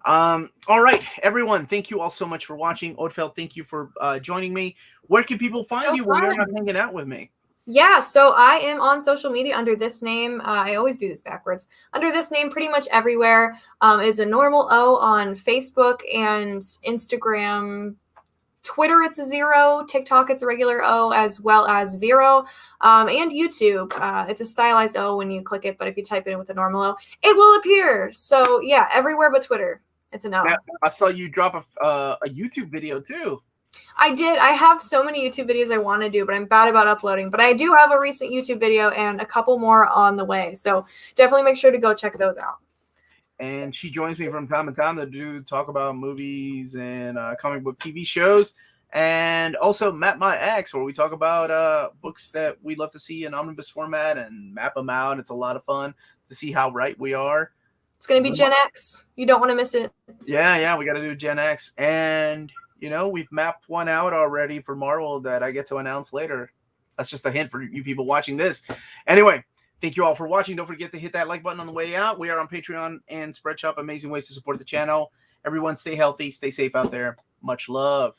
All right, everyone. Thank you all so much for watching. Ødfel, thank you for joining me. Where can people find you when you're not hanging out with me? Yeah, so I am on social media under this name. I always do this backwards. Under this name, pretty much everywhere. Is a normal O on Facebook and Instagram. Twitter, it's a 0. TikTok, it's a regular O, as well as Vero. And YouTube, it's a stylized O when you click it, but if you type it in with a normal O, it will appear. So yeah, everywhere but Twitter, it's an O. Yeah, I saw you drop a YouTube video too. I did. I have so many YouTube videos I want to do, but I'm bad about uploading. But I do have a recent YouTube video and a couple more on the way. So definitely make sure to go check those out. And she joins me from time to time to talk about movies and comic book TV shows. And also Map My X, where we talk about books that we love to see in omnibus format and map them out. It's a lot of fun to see how right we are. It's going to be Gen X. You don't want to miss it. Yeah, we got to do Gen X. And we've mapped one out already for Marvel that I get to announce later. That's just a hint for you people watching this. Anyway, thank you all for watching. Don't forget to hit that like button on the way out. We are on Patreon and Spreadshop. Amazing ways to support the channel. Everyone stay healthy, stay safe out there. Much love.